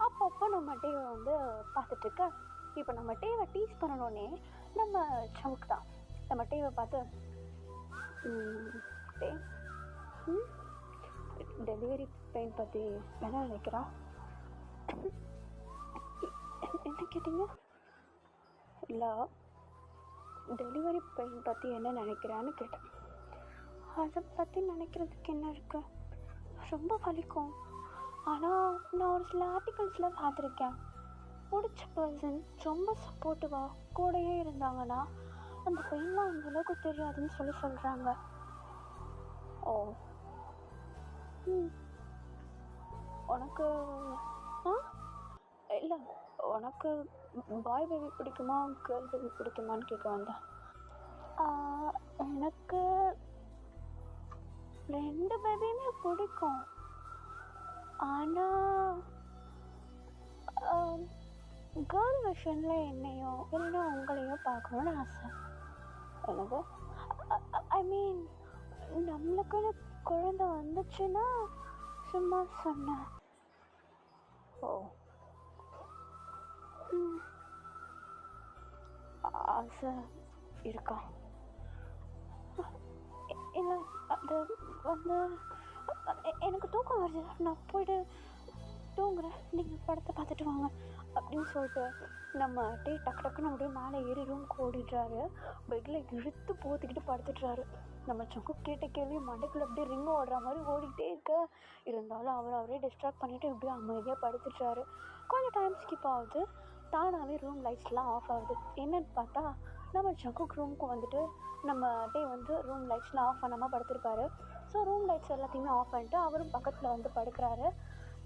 அப்பப்போ நம்ம டேவை வந்து பார்த்துட்ருக்க. இப்போ நம்ம டேவை டீஸ் பண்ணணுன்னே நம்ம ஜங்குக்கு தான் நம்ம டேவை பார்த்து, டே டெலிவரி பெயின் பற்றி என்ன நினைக்கிறா? என்ன கேட்டீங்க? இல்லை, டெலிவரி பெயின் பற்றி என்ன நினைக்கிறான்னு கேட்டேன். அதை பற்றி நினைக்கிறதுக்கு என்ன இருக்கு? ரொம்ப வலிக்கும். ஆனால் நான் ஒரு சில ஆர்டிகல்ஸில் பார்த்துருக்கேன், பிடிச்ச பர்சன் ரொம்ப சப்போர்ட்டிவாக கூடயே இருந்தாங்கன்னா அந்த பெயின்லாம் அந்தளவுக்கு தெரியாதுன்னு சொல்கிறாங்க. ஓ, உனக்கு இல்லை, உனக்கு பாய் பேபி பிடிக்குமா கேர்ள் பேபி பிடிக்குமான்னு கேட்க வந்தேன். எனக்கு 2 பேபியுமே பிடிக்கும். ஆனால் கேர்ள் வெர்ஷனில் என்னையோ இல்லைன்னா உங்களையோ பார்க்கணுன்னு ஆசை எனக்கு. ஐ மீன், நம்மளுக்குன்னு குழந்தை வந்துச்சுன்னா சும்மா சொன்னேன். ஓ, ஆசை இருக்கா? இல்லை, அது வந்து எனக்கு தூக்கம் வருது, நான் போய்ட்டு தூங்குறேன், நீங்கள் படத்தை பார்த்துட்டு வாங்க அப்படின்னு சொல்லிட்டு நம்ம டே டக்கு டக்குன்னு அப்படியே மேலே ஏறி ரூம்க்கு ஓடிடுறாரு. பெட்டில் இழுத்து போத்திக்கிட்டு படுத்துடுறாரு. நம்ம ஜங்கு கேட்ட கேள்வி மண்டைக்குள்ளே அப்படியே ரிங்கு ஓடுற மாதிரி ஓடிக்கிட்டே இருக்க. இருந்தாலும் அவரே டிஸ்ட்ராக்ட் பண்ணிவிட்டு இப்படியே அமைதியாக படுத்துடுறாரு. கொஞ்சம் டைம் ஸ்கிப் ஆகுது. தானாகவே ரூம் லைட்ஸ்லாம் ஆஃப் ஆகுது. என்னன்னு பார்த்தா நம்ம ஜங்குக்கு ரூமுக்கு வந்துட்டு நம்ம டே வந்து ரூம் லைட்ஸ்லாம் ஆஃப் பண்ணாமல் படுத்திருப்பாரு. ஸோ ரூம் லைட்ஸ் எல்லாத்தையுமே ஆஃப் பண்ணிட்டு அவரும் பக்கத்தில் வந்து படுக்கிறாரு.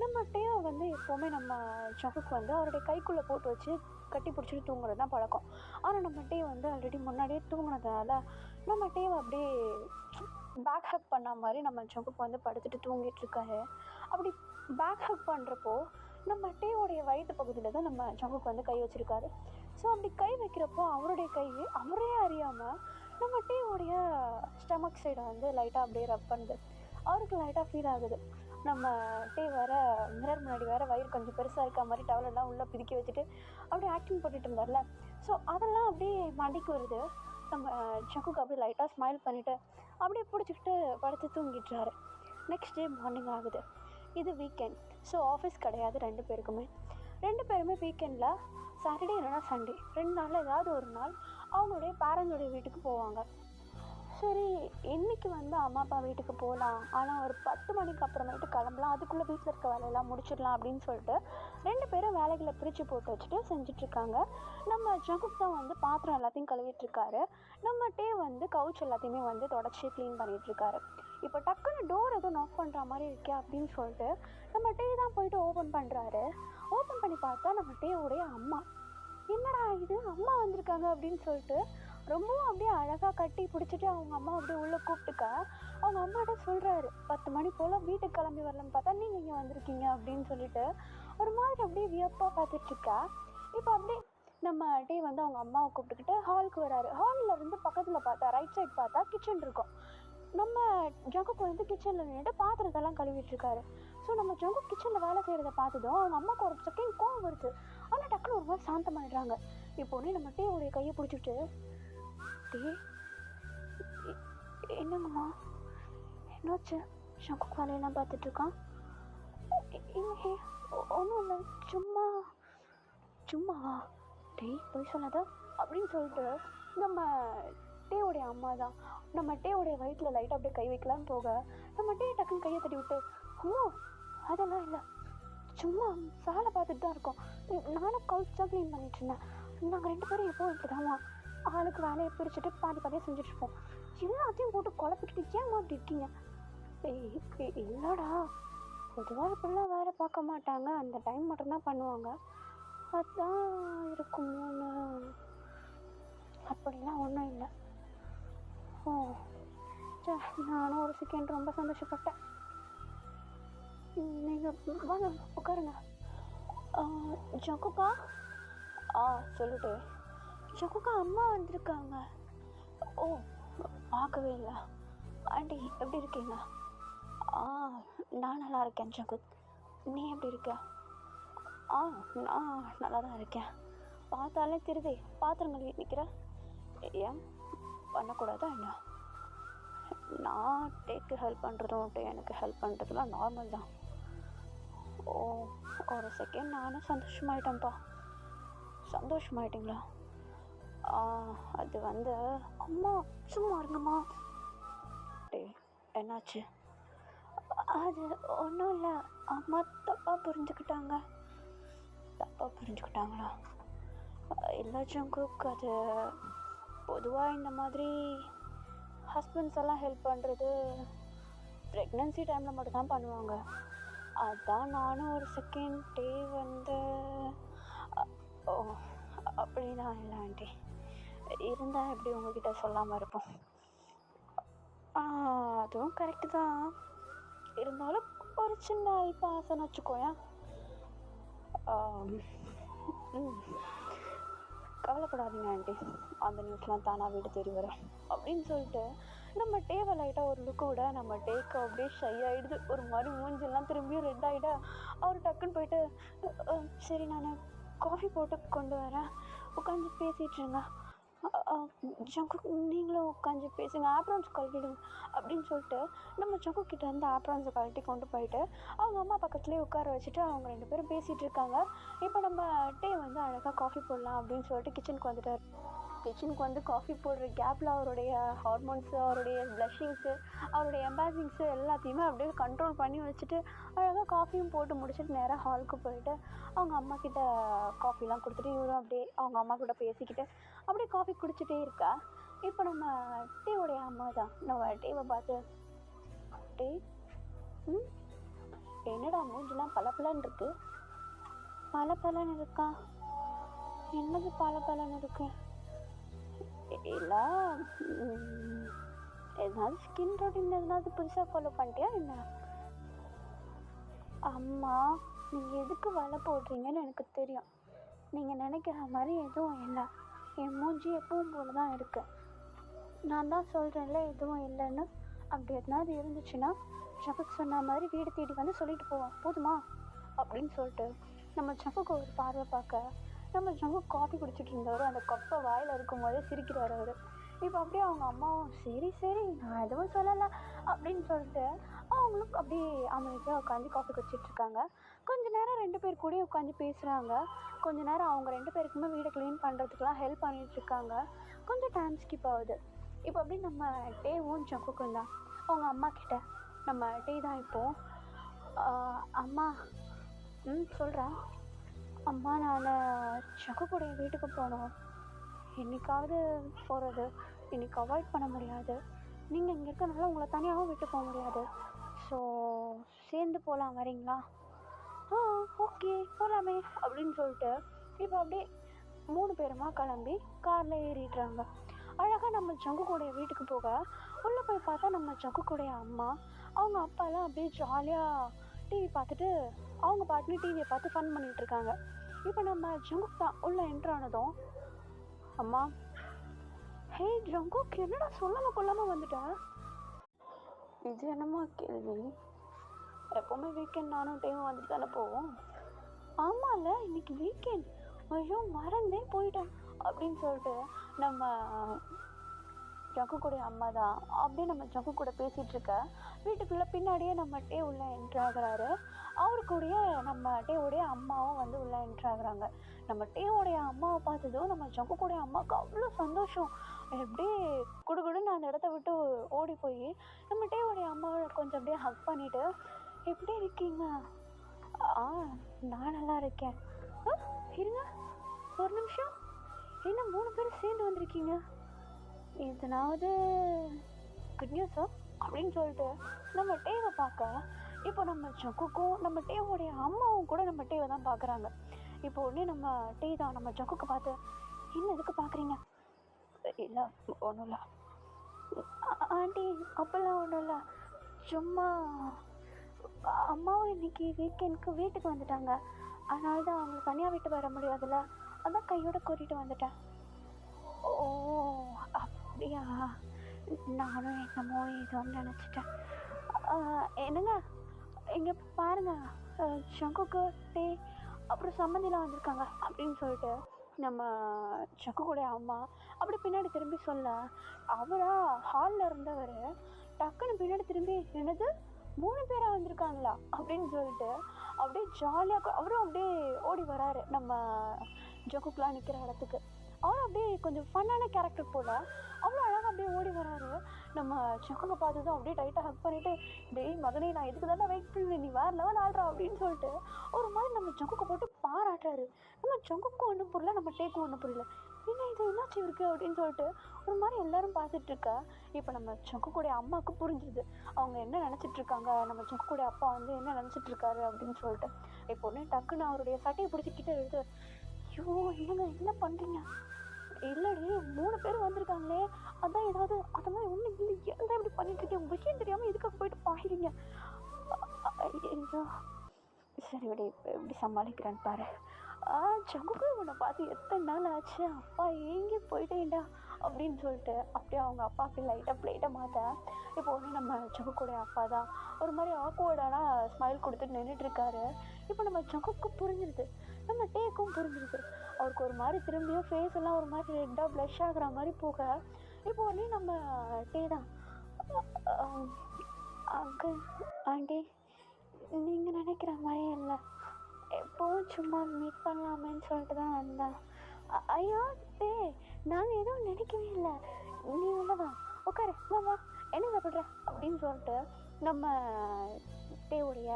நம்ம டேவை வந்து எப்போவுமே நம்ம ஜங்குக்கு வந்து அவருடைய கைக்குள்ளே போட்டு வச்சு கட்டி பிடிச்சிட்டு தூங்குறது தான் பழக்கம். ஆனால் நம்ம டே வந்து ஆல்ரெடி முன்னாடியே தூங்கினதுனால நம்ம டேவை அப்படியே பேக் ஹக் பண்ண மாதிரி நம்ம ஜங்குக்கு வந்து படுத்துட்டு தூங்கிட்டுருக்காரு. அப்படி பேக் ஹக் பண்ணுறப்போ நம்ம டேவோடைய வயிற்று பகுதியில் தான் நம்ம ஜங்குக்கு வந்து கை வச்சுருக்காரு. ஸோ அப்படி கை வைக்கிறப்போ அவருடைய கை அவரே அறியாமல் நம்ம டேவோடைய ஸ்டமக் சைடை வந்து லைட்டாக அப்படியே ரப் பண்ணுது. அவருக்கு லைட்டாக ஃபீல் ஆகுது. நம்ம டே வேறு மிரர் முன்னாடி வேறு வயிறு கொஞ்சம் பெருசாக இருக்க மாதிரி டவலெல்லாம் உள்ளே பிதுக்கி வச்சுட்டு அப்படியே ஆக்டிங் போட்டுட்டு இருந்தார்ல. ஸோ அதெல்லாம் அப்படியே மண்டிக்கு வருது. நம்ம ஜங்குக்கு அப்படியே லைட்டாக ஸ்மைல் பண்ணிவிட்டு அப்படியே பிடிச்சிக்கிட்டு படுத்து தூங்கிட்டுறாரு. நெக்ஸ்ட் டே மார்னிங் ஆகுது. இது வீக்கெண்ட். ஸோ ஆஃபீஸ் கிடையாது 2 பேருக்குமே. 2 பேருமே வீக்கெண்டில் சாட்டர்டே இல்லைனா சண்டே 2 நாளில் ஏதாவது ஒரு நாள் அவங்களுடைய பேரண்ட்ஸோடைய வீட்டுக்கு போவாங்க. சரி, இன்றைக்கி வந்து அம்மா அப்பா வீட்டுக்கு போகலாம், ஆனால் ஒரு 10 மணிக்கு அப்புறமேட்டு கிளம்பலாம், அதுக்குள்ளே வீட்டில் இருக்க வேலையெல்லாம் முடிச்சிடலாம் அப்படின்னு சொல்லிட்டு 2 பேரும் வேலைகளை பிரித்து போட்டு வச்சுட்டு செஞ்சிட்ருக்காங்க. நம்ம ஜங்குக்கு தான் வந்து பாத்திரம் எல்லாத்தையும் கழுவிட்டுருக்காரு. நம்ம டே வந்து கவுச் எல்லாத்தையுமே வந்து தொடச்சி க்ளீன் பண்ணிகிட்ருக்காரு. இப்போ டக்குன்னு டோர் எதுவும் நாக் பண்ணுற மாதிரி இருக்கே அப்படின்னு சொல்லிட்டு நம்ம டே தான் போயிட்டு ஓப்பன் பண்ணுறாரு. ஓப்பன் பண்ணி பார்த்தா நம்ம டேவுடைய அம்மா. என்னடா இது, அம்மா வந்திருக்காங்க அப்படின்னு சொல்லிட்டு ரொம்பவும் அப்படியே அழகாக கட்டி பிடிச்சிட்டு அவங்க அம்மா அப்படியே உள்ளே கூப்பிட்டுக்க அவங்க அம்மாட்ட சொல்கிறாரு, 10 மணி போல் வீட்டுக்கு கிளம்பி வரலன்னு பார்த்தா நீங்கள் இங்கே வந்திருக்கீங்க அப்படின்னு சொல்லிட்டு ஒரு மாதிரி அப்படியே வியப்பாக பார்த்துட்ருக்கா. இப்போ அப்படியே நம்ம டே வந்து அவங்க அம்மாவை கூப்பிட்டுக்கிட்டு ஹாலுக்கு வராரு. ஹாலில் இருந்து பக்கத்தில் பார்த்தா ரைட் சைட் பார்த்தா கிச்சன் இருக்கும். நம்ம ஜங்குக்கு வந்து கிச்சனில் நின்றுட்டு பாத்திரத்தெல்லாம் கழுவிட்டு இருக்காரு. ஸோ நம்ம ஜங்கு கிச்சனில் வேலை செய்கிறத பார்த்ததும் அவங்க அம்மாவுக்கு ஒரு செகண்ட் கோவம் வருது. ஆனால் டக்குனு ஒரு மாதிரி சாந்தமாயிடுறாங்க. இப்போ உடனே நம்ம டேவுடைய கையை பிடிச்சிட்டு, டே என்னங்கம்மா என்னாச்சு? ஜங்குக்கு வேலையெல்லாம் பார்த்துட்ருக்கான். ஒன்றும் இல்லை, சும்மாவா? டேய் போய் சொல்லாத அப்படின்னு சொல்லிட்டு நம்ம டேவுடைய அம்மா தான் நம்ம டேவுடைய வயிற்றில் லைட்டாக அப்படியே கை வைக்கலான்னு போக நம்ம டே டக்குன்னு கையை தட்டி விட்டு, அம்மா அதெல்லாம் இல்லை, சும்மா சாலை பார்த்துட்டு தான் இருக்கோம், நானும் கவுச் தான் க்ளீன் பண்ணிட்டு இருந்தேன், நாங்கள் 2 பேரும் எப்போ இப்படி தான்மா ஆளுக்கு வேலையை பிரிச்சுட்டு பாதியாக செஞ்சுட்ருப்போம், எல்லாத்தையும் போட்டு குழப்பிட்டு ஏன் அப்படி இருக்கீங்க? இல்லைடா, பொதுவாக இப்படிலாம் வேலை பார்க்க மாட்டாங்க, அந்த டைம் மட்டும்தான் பண்ணுவாங்க, அதுதான் இருக்குமோன்னு. அப்படிலாம் ஒன்றும் இல்லை. ஓ சரி, நானும் ஒரு செகண்ட் ரொம்ப சந்தோஷப்பட்டேன். நீங்கள் வாங்க உட்காருங்க. ஜங்குக்கா சொல்லிட்டு ஜங்குக்கா அம்மா வந்திருக்காங்க. ஓ பார்க்கவே இல்லை. ஆண்டி எப்படி இருக்கீங்க? நான் நல்லா இருக்கேன் ஜங்குக், நீ எப்படி இருக்க? நான் நல்லா தான் இருக்கேன். பார்த்தாலே திருதே பாத்திரங்கள் நிற்கிற, ஏன் பண்ணக்கூடாதா என்ன? நான் டேக்கு ஹெல்ப் பண்ணுறதும் எனக்கு ஹெல்ப் பண்ணுறதுலாம் நார்மல் தான். ஓ ஒரு செகண்ட் நானும் சந்தோஷமாயிட்டேன்ப்பா. சந்தோஷமாயிட்டிங்களா? அது வந்து அம்மா சும்மா இருங்கம்மா. டே என்னாச்சு? அது ஒன்றும் இல்லை, அம்மா தப்பாக புரிஞ்சுக்கிட்டாங்களா? இல்லை ஜங்குக், அது பொதுவாக இந்த மாதிரி ஹஸ்பண்ட்ஸ் எல்லாம் ஹெல்ப் பண்ணுறது ப்ரெக்னன்சி டைமில் மட்டும்தான் பண்ணுவாங்க. அதான் நானும் ஒரு செகண்ட் டே வந்து ஓ அப்படிதான் இல்லை ஆண்டி, இருந்தால் எப்படி உங்ககிட்ட சொல்லாமல் இருப்போம். அதுவும் கரெக்டு தான், இருந்தாலும் ஒரு சின்ன அல்ப ஆசைன்னு வச்சுக்கோயேன். கவலைப்படாதீங்க ஆண்டி, அந்த நியூஸ்லாம் தானாக வீடு தேடி வரும் அப்படின்னு சொல்லிட்டு நம்ம டேவை லைட்டாக ஒரு லுக்கு விட நம்ம டேக்கு அப்படியே ஷை ஆகிடுது. ஒரு மாதிரி மூஞ்செல்லாம் திரும்பியும் ரெட் ஆகிட அவர் டக்குன்னு போயிட்டு, சரி நான் காஃபி போட்டு கொண்டு வரேன், உட்காந்து பேசிகிட்ருங்க, ஜங்கு நீங்களும் உட்காந்து பேசுங்க, ஆப்ரான்ஸ் கழட்டிடுங்க அப்படின்னு சொல்லிட்டு நம்ம ஜங்கு கிட்ட இருந்து ஆப்ரான்ஸை கழட்டி கொண்டு போயிட்டு அவங்க அம்மா பக்கத்துலேயே உட்கார வச்சுட்டு அவங்க 2 பேரும் பேசிகிட்டு இருக்காங்க. இப்போ நம்ம டே வந்து அழகாக காஃபி போடலாம் அப்படின்னு சொல்லிட்டு கிச்சனுக்கு வந்துட்டார். கிச்சனுக்கு வந்து காஃபி போடுற கேப்பில் அவருடைய ஹார்மோன்ஸு, அவருடைய ப்ளஷிங்ஸு, அவருடைய எம்பாசிங்ஸு எல்லாத்தையுமே அப்படியே கண்ட்ரோல் பண்ணி வச்சுட்டு அழகாக காஃபியும் போட்டு முடிச்சுட்டு நேராக ஹாலுக்கு போயிட்டு அவங்க அம்மா கிட்ட காஃபிலாம் கொடுத்துட்டு இவரும் அப்படியே அவங்க அம்மா கூட பேசிக்கிட்டு அப்படியே காஃபி குடிச்சிட்டே இருக்கா. இப்போ நம்ம டேவுடைய அம்மா தான் நம்ம டேவை பார்த்து, டே என்னடா மூஞ்சிலாம் பலப்பலன்னு இருக்கு? பலப்பலன்னு இருக்கா? என்னது பலப்பலன்னு இருக்கு? இல்லை, எதனாவது ஸ்கின் ரொட்டீன் எதனாவது புதுசாக ஃபாலோ பண்ணிட்டியா என்ன? அம்மா நீங்கள் எதுக்கு வலை போடுறீங்கன்னு எனக்கு தெரியும், நீங்கள் நினைக்கிற மாதிரி எதுவும் இல்லை, என் மூஞ்சி எப்பவும் போல தான் இருக்கு, நான் தான் சொல்கிறேன்ல எதுவும் இல்லைன்னு. அப்படி எதனாவது இருந்துச்சுன்னா ஜங்குக்கு சொன்ன மாதிரி வீடு தேடி வந்து சொல்லிட்டு போவோம், போதுமா அப்படின்னு சொல்லிட்டு நம்ம ஜங்குக்கு ஒரு பார்வை பார்க்க நம்ம ஜங்கு காஃபி குடிச்சிட்டு இருந்தவர் அந்த கப்பை வாயில் இருக்கும் போதே சிரிக்கிறார் அவர். இப்போ அப்படியே அவங்க அம்மாவும் சரி நான் எதுவும் சொல்லலை அப்படின்னு சொல்லிட்டு அவங்களும் அப்படியே அமைதியாக உட்காந்து காஃபி குடிச்சிட்ருக்காங்க. கொஞ்ச நேரம் 2 பேர் கூட உட்காந்து பேசுகிறாங்க. கொஞ்ச நேரம் அவங்க 2 பேருக்குமே வீடை க்ளீன் பண்ணுறதுக்கெலாம் ஹெல்ப் பண்ணிகிட்ருக்காங்க. கொஞ்சம் டைம் ஸ்கிப் ஆகுது. இப்போ அப்படி நம்ம டேவும் ஜங்குக்கும் தான் அவங்க அம்மா கிட்ட நம்ம டே தான் இப்போது, அம்மா சொல்கிறேன் அம்மா, நான் ஜங்குடைய வீட்டுக்கு போகணும், என்றைக்காவது போகிறது, இன்றைக்கி அவாய்ட் பண்ண முடியாது, நீங்கள் இங்கே இருக்கனால உங்களை தனியாகவும் விட்டு போக முடியாது, ஸோ சேர்ந்து போகலாம், வரீங்களா? ஓகே போகலாமே அப்படின்னு சொல்லிட்டு இப்போ அப்படியே 3 பேருமா கிளம்பி காரில் ஏறிடுறாங்க. அழகாக நம்ம ஜங்குக்குடைய வீட்டுக்கு போக உள்ளே போய் பார்த்தா நம்ம ஜங்குக்குடைய அம்மா அவங்க அப்பாலாம் அப்படியே ஜாலியாக டிவி பார்த்துட்டு அவங்க பாட்டுன்னு டிவியை பார்த்து ஃபன் பண்ணிகிட்டு இருக்காங்க. இப்போ நம்ம ஜங்குக் தான் உள்ளே என்ட்ரு ஆனதும், அம்மா, ஹே ஜங்குக், என்னடா சொல்லாமல் கொள்ளாமல் வந்துட்டேன்? இது என்னம்மா கேள்வி? எப்போவுமே வீக்கெண்ட் நானும் டைமும் வந்துட்டு தானே போவோம். ஆமாம்ல, இன்னைக்கு வீக்கெண்ட், ஐயோ மறந்தே போயிட்டேன் அப்படின்னு சொல்லிட்டு நம்ம ஜங்கு கூட அம்மா தான் அப்படியே நம்ம ஜங்கு கூட பேசிகிட்டு இருக்க வீட்டுக்குள்ளே பின்னாடியே நம்ம டே உள்ளே என்ட்ரு ஆகுறாரு. அவரு கூடயே நம்ம டேவுடைய அம்மாவும் வந்து உள்ளே என்ட்ரு ஆகுறாங்க. நம்ம டேவுடைய அம்மாவை பார்த்ததும் நம்ம ஜங்கு கூட அம்மாவுக்கு அவ்வளோ சந்தோஷம். அப்படியே குடுகுடுன்னு அந்த இடத்த விட்டு ஓடி போய் நம்ம டேவுடைய அம்மாவை கொஞ்சம் அப்படியே ஹக் பண்ணிவிட்டு, எப்படி இருக்கீங்க? நான் நல்லா இருக்கேன். இருங்க ஒரு நிமிஷம், என்ன 3 பேரும் சேர்ந்து வந்திருக்கீங்க? இதனாவது குட் நியூஸா அப்படின்னு சொல்லிட்டு நம்ம டேவை பார்க்க இப்போ நம்ம ஜக்குக்கும் நம்ம டேவோடைய அம்மாவும் கூட நம்ம டேவை தான் பார்க்குறாங்க. இப்போ உடனே நம்ம டே தான் நம்ம ஜக்குக்கு பார்த்து, என்ன எதுக்கு பார்க்குறீங்க? இல்லை ஒன்றும் இல்லை ஆண்டி, அப்போல்லாம் ஒன்றும் இல்லை, சும்மா அம்மாவும் இன்னைக்கு வீக்கெண்டுக்கு வீட்டுக்கு வந்துட்டாங்க, அதனால தான் அவங்களை தனியாக விட்டு வர முடியாதுல்ல, அதான் கையோட கூட்டிகிட்டு வந்துட்டேன். ஓ அப்படியா, நானும் என்னமோ ஏதோ நினச்சிட்டேன். என்னங்க இங்கே பாருங்க, சங்குக்கு டே அப்புறம் சம்மந்திலாம் வந்திருக்காங்க அப்படின்னு சொல்லிட்டு நம்ம சங்குக்குடைய அம்மா அப்படி பின்னாடி திரும்பி சொல்ல, அவரா ஹாலில் இருந்தவர் டக்குன்னு பின்னாடி திரும்பி, என்னது 3 பேராக வந்திருக்காங்களா அப்படின்னு சொல்லிட்டு அப்படியே ஜாலியாக அவரும் அப்படியே ஓடி வராரு நம்ம ஜக்குக்குலாம் நிற்கிற இடத்துக்கு. அவரும் அப்படியே கொஞ்சம் ஃபன்னான கேரக்டர் போல் அவ்வளோ அழகாக அப்படியே ஓடி வராரு. நம்ம ஜக்குவை பார்த்ததும் அப்படியே டைட்டாக ஹக் பண்ணிவிட்டு, டேய் மகனே, நான் இதுக்கு தானே வெயிட் பண்ணுவேன், நீ வேறு லெவல் ஆடுறா அப்படின்னு சொல்லிட்டு ஒரு மாதிரி நம்ம ஜக்குக்கு போட்டு பாராட்டுறாரு. நம்ம ஜக்குக்கும் ஒன்றும் புரியல, நம்ம டேக்கும் ஒன்றும் புரியல, என்ன இது என்னாச்சு இருக்கு அப்படின்னு சொல்லிட்டு ஒரு மாதிரி எல்லாரும் பார்த்துட்டு இருக்கா. இப்போ நம்ம ஜக்குடைய அம்மாவுக்கு புரிஞ்சுது அவங்க என்ன நினச்சிட்ருக்காங்க, நம்ம ஜக்குடைய அப்பா வந்து என்ன நினச்சிட்ருக்காரு அப்படின்னு சொல்லிட்டு. இப்போ உடனே டக்குன்னு அவருடைய சட்டையை பிடிச்சிக்கிட்டு எழுது, ஐயோ என்னங்க என்ன பண்ணுறீங்க? இல்லடி 3 பேர் வந்திருக்காங்களே, அதான் ஏதாவது அந்த மாதிரி ஒன்றும் இல்லை, எல்லாம் இப்படி பண்ணிட்டு இருக்கேன், விஷயம் தெரியாமல் எதுக்காக போயிட்டு பாயிறீங்க? ஐயோ சரி விட, எப்படி சமாளிக்கிறேன்னு பாரு. ஜங்குக்கு உன்னை பார்த்து எத்தனை நாள் ஆச்சு, அப்பா எங்கே போயிட்டேன்டா அப்படின்னு சொல்லிட்டு அப்படியே அவங்க அப்பாவுக்கு லைட்டாக மாற்ற. இப்போ ஒன்று நம்ம ஜங்குக்குடைய அப்பா தான் ஒரு மாதிரி ஆக்வர்டான ஸ்மைல் கொடுத்துட்டு நின்றுட்டுருக்காரு. இப்போ நம்ம ஜங்குக்கு புரிஞ்சிருது, நம்ம டேக்கும் புரிஞ்சிருது. அவருக்கு ஒரு மாதிரி திரும்பியும் ஃபேஸ் எல்லாம் ஒரு மாதிரி ரெட்டாக ப்ளஷ் ஆகுற மாதிரி போக, இப்போ ஒன்றே நம்ம டே தான், அங்கிள் ஆண்டி நீங்கள் நினைக்கிற மாதிரியே இல்லை, எப்போவும் சும்மா மீட் பண்ணலாமேன்னு சொல்லிட்டு தான் வந்தேன். ஐயோ டே, நாங்கள் எதுவும் நினைக்கவே இல்லை, நீ உள்ளவா உட்காரு, வா என்ன சாப்பிட்ற அப்படின்னு சொல்லிட்டு நம்ம டேவுடைய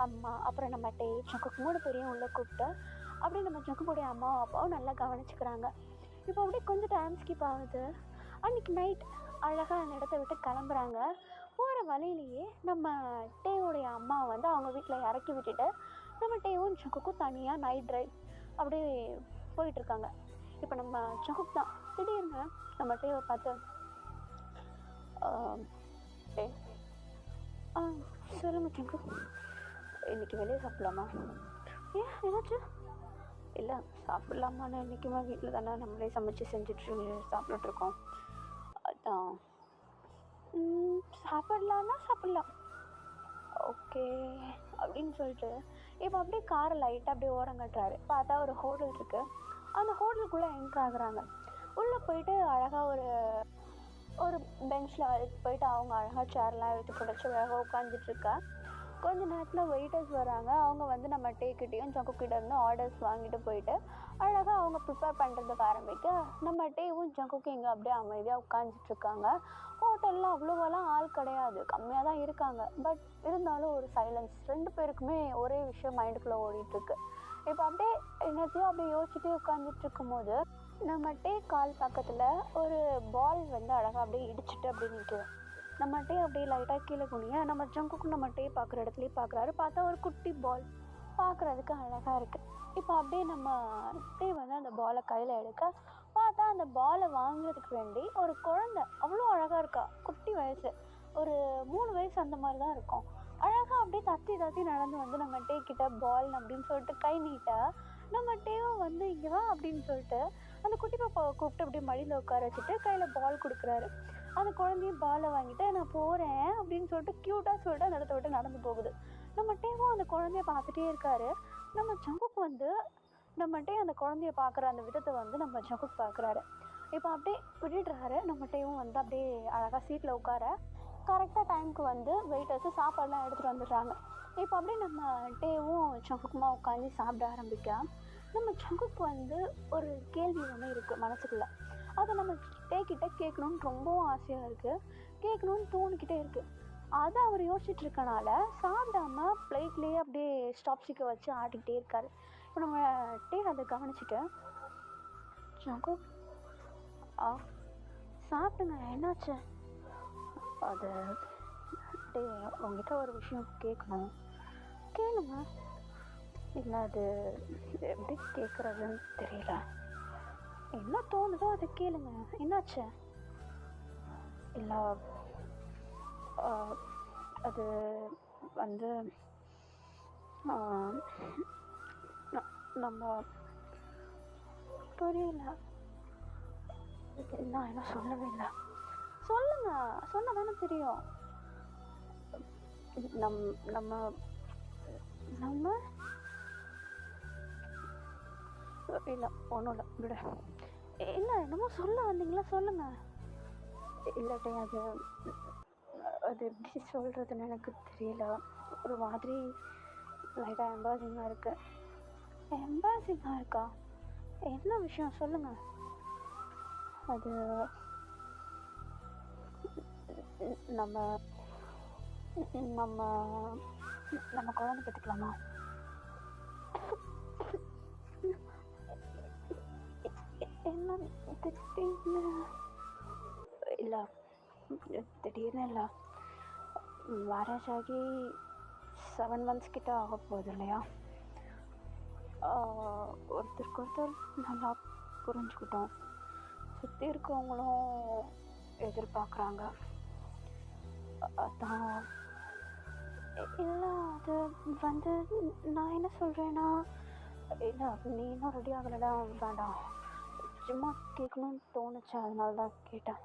அம்மா அப்புறம் நம்ம டே ஜங்குக்கு 3 பேரையும் உள்ளே கூப்பிட்டு அப்படியே நம்ம ஜங்குடைய அம்மாவும் அப்பாவும் நல்லா கவனிச்சுக்கிறாங்க. இப்போ அப்படியே கொஞ்சம் டைம் ஸ்கிப் ஆகுது. அன்றைக்கி நைட் அழகாக அந்த இடத்த விட்டு கிளம்புறாங்க. போகிற வழியிலேயே நம்ம டேவுடைய அம்மாவை வந்து அவங்க வீட்டில் இறக்கி விட்டுட்டு நம்ம டேவும் ஜங்குக்கும் தனியாக நைட் ட்ரைவ் அப்படியே போயிட்டுருக்காங்க. இப்போ நம்ம ஜங்குக் தான் திடீர்னு நம்ம டேவை பார்த்து, டே சொல்லுங்க ஜங்குக், இன்றைக்கி வெளியே சாப்பிட்லாமா? ஏன் என்னாச்சு? இல்லை சாப்பிட்லாமான்னு இன்றைக்குமே வீட்டில் தானே நம்மளே சமைச்சு செஞ்சுட்டு சாப்பிட்டுட்ருக்கோம், அதான் சாப்பிட்லாம் ஓகே அப்படின்னு சொல்லிட்டு இப்போ அப்படியே காரை லைட்டாக அப்படியே ஓரங்கட்டுறாரு. பார்த்தா ஒரு ஹோட்டல் இருக்குது. அந்த ஹோட்டலுக்குள்ளே என்ட்ரு ஆகுறாங்க. உள்ளே போயிட்டு அழகாக ஒரு பெஞ்சில் போயிட்டு அவங்க அழகாக சேர்லாம் எடுத்து பிடிச்சி அழகாக உட்காந்துட்ருக்கா. கொஞ்ச நேரத்தில் வெயிட்டர்ஸ் வராங்க. அவங்க வந்து நம்ம டேக்கிட்டையும் ஜங்குக்கிட்ட இருந்து ஆர்டர்ஸ் வாங்கிட்டு போயிட்டு அழகாக அவங்க ப்ரிப்பேர் பண்ணுறதுக்கு ஆரம்பிக்க, நம்ம டேவும் ஜங்குக்கும் இங்கே அப்படியே அமைதியாக உட்காந்துட்ருக்காங்க. ஹோட்டலில் அவ்வளோவெல்லாம் ஆள் கிடையாது, கம்மியாக தான் இருக்காங்க. பட் இருந்தாலும் ஒரு சைலன்ஸ், 2 பேருக்குமே ஒரே விஷயம் மைண்டுக்குள்ளே ஓடிட்டுருக்கு. இப்போ அப்படியே என்னத்தையும் அப்படியே யோசிச்சுட்டே உட்காந்துட்டு இருக்கும்போது நம்ம டே கால் பக்கத்தில் ஒரு பால் வந்து அழகாக அப்படியே இடிச்சிட்டு அப்படியே நிற்குது. நம்ம டே அப்படியே லைட்டாக கீழே குனிய நம்ம ஜங்குக்கும் நம்ம டே பார்க்குற இடத்துலையே பார்க்குறாரு. பார்த்தா ஒரு குட்டி பால் பார்க்குறதுக்கு அழகாக இருக்குது. இப்போ அப்படியே நம்ம டே வந்து அந்த பாலை கையில் எடுக்க பார்த்தா அந்த பாலை வாங்குறதுக்கு வேண்டி ஒரு குழந்தை அவ்வளோ அழகாக இருக்கா, குட்டி வயசு, ஒரு 3 வயசு அந்த மாதிரி தான் இருக்கும். அழகாக அப்படியே தத்தி தத்தி நடந்து வந்து நம்ம டே கிட்ட பால் அப்படின்னு சொல்லிட்டு கை நீட்ட, நம்ம டேவும் வந்து இங்கே வா அப்படின்னு சொல்லிட்டு அந்த குட்டி பாப்பாவை கூப்பிட்டு அப்படியே மடியில் உட்கார வச்சுட்டு கையில் பால் கொடுக்குறாரு. அந்த குழந்தையும் பாலை வாங்கிட்டு நான் போகிறேன் அப்படின்னு சொல்லிட்டு க்யூட்டாக சொல்லிட்டு அந்த இடத்த விட்டு நடந்து போகுது. நம்ம டேவும் அந்த குழந்தைய பார்த்துட்டே இருக்காரு. நம்ம ஜங்குக் வந்து நம்மகிட்டே அந்த குழந்தைய பார்க்குற அந்த விதத்தை வந்து நம்ம ஜங்குக் பார்க்குறாரு. இப்போ அப்படியே விட்டுடுறாரு. நம்ம டேவும் வந்து அப்படியே அழகாக சீட்டில் உட்கார கரெக்டாக டைமுக்கு வந்து வெயிட்டர்ஸு சாப்பாடெலாம் எடுத்துகிட்டு வந்துடுறாங்க. இப்போ அப்படியே நம்ம டேவும் ஜங்குக்குமா உட்காந்து சாப்பிட ஆரம்பிக்க, நம்ம ஜங்குக்கு வந்து ஒரு கேள்வி ஒன்று இருக்குது மனசுக்குள்ளே. அதை நம்ம டே கிட்ட கேட்கணுன்னு ரொம்பவும் ஆசையாக இருக்குது, கேட்கணுன்னு தோணிக்கிட்டே இருக்குது. அதை அவர் யோசிச்சுட்டு இருக்கனால சாப்பிடாம பிளேட்லேயே அப்படியே ஸ்டாப்ஸ்டிக்கை வச்சு ஆட்டிக்கிட்டே இருக்காரு. இப்போ நம்ம டே அதை கவனிச்சுட்டு, ஜங்குக் சாப்பிடுங்க, என்னாச்சு? அது டே உங்ககிட்ட ஒரு விஷயம் கேட்கணும். கேளுங்க. இல்லை அது எப்படி கேட்குறதுன்னு தெரியல, என்ன தோணுதோ அதை கேளுங்க, என்னாச்சு? இல்லை அது வந்து நம்ம புரியல. நான் என்ன சொல்லவே இல்லை. சொல்லுங்க, சொன்ன தானே தெரியும். நம்ம நம்ம இல்லை ஒன்றும் இல்லை, விட. இல்லை என்னமோ சொல்ல வந்தீங்களா, சொல்லுங்க. இல்லாட்டே அது எப்படி சொல்கிறதுன்னு எனக்கு தெரியல, ஒரு மாதிரி லைட்டாக எம்பாரசிங்காக இருக்கு. எம்பாரசிங்காக இருக்கா? என்ன விஷயம் சொல்லுங்கள். அது நம்ம நம்ம நம்ம குழந்தை பெற்றுக்கலாமா? என்ன திடீர்னு? இல்லை திடீர்னு இல்லை, மேரேஜ் ஆகி 7 months கிட்ட ஆக போகுது இல்லையா? ஒருத்தருக்கு ஒருத்தர் நல்லா புரிஞ்சுக்கிட்டோம், சுற்றி இருக்கவங்களும் எதிர்பார்க்குறாங்க. அதான். இல்லை அது வந்து நான் என்ன சொல்கிறேன்னா, இல்லை நீ இன்னும் ரெடி ஆகலைடா, வேண்டாம், சும்மா கேட்கணும்னு தோணுச்சு, அதனால தான் கேட்டேன்.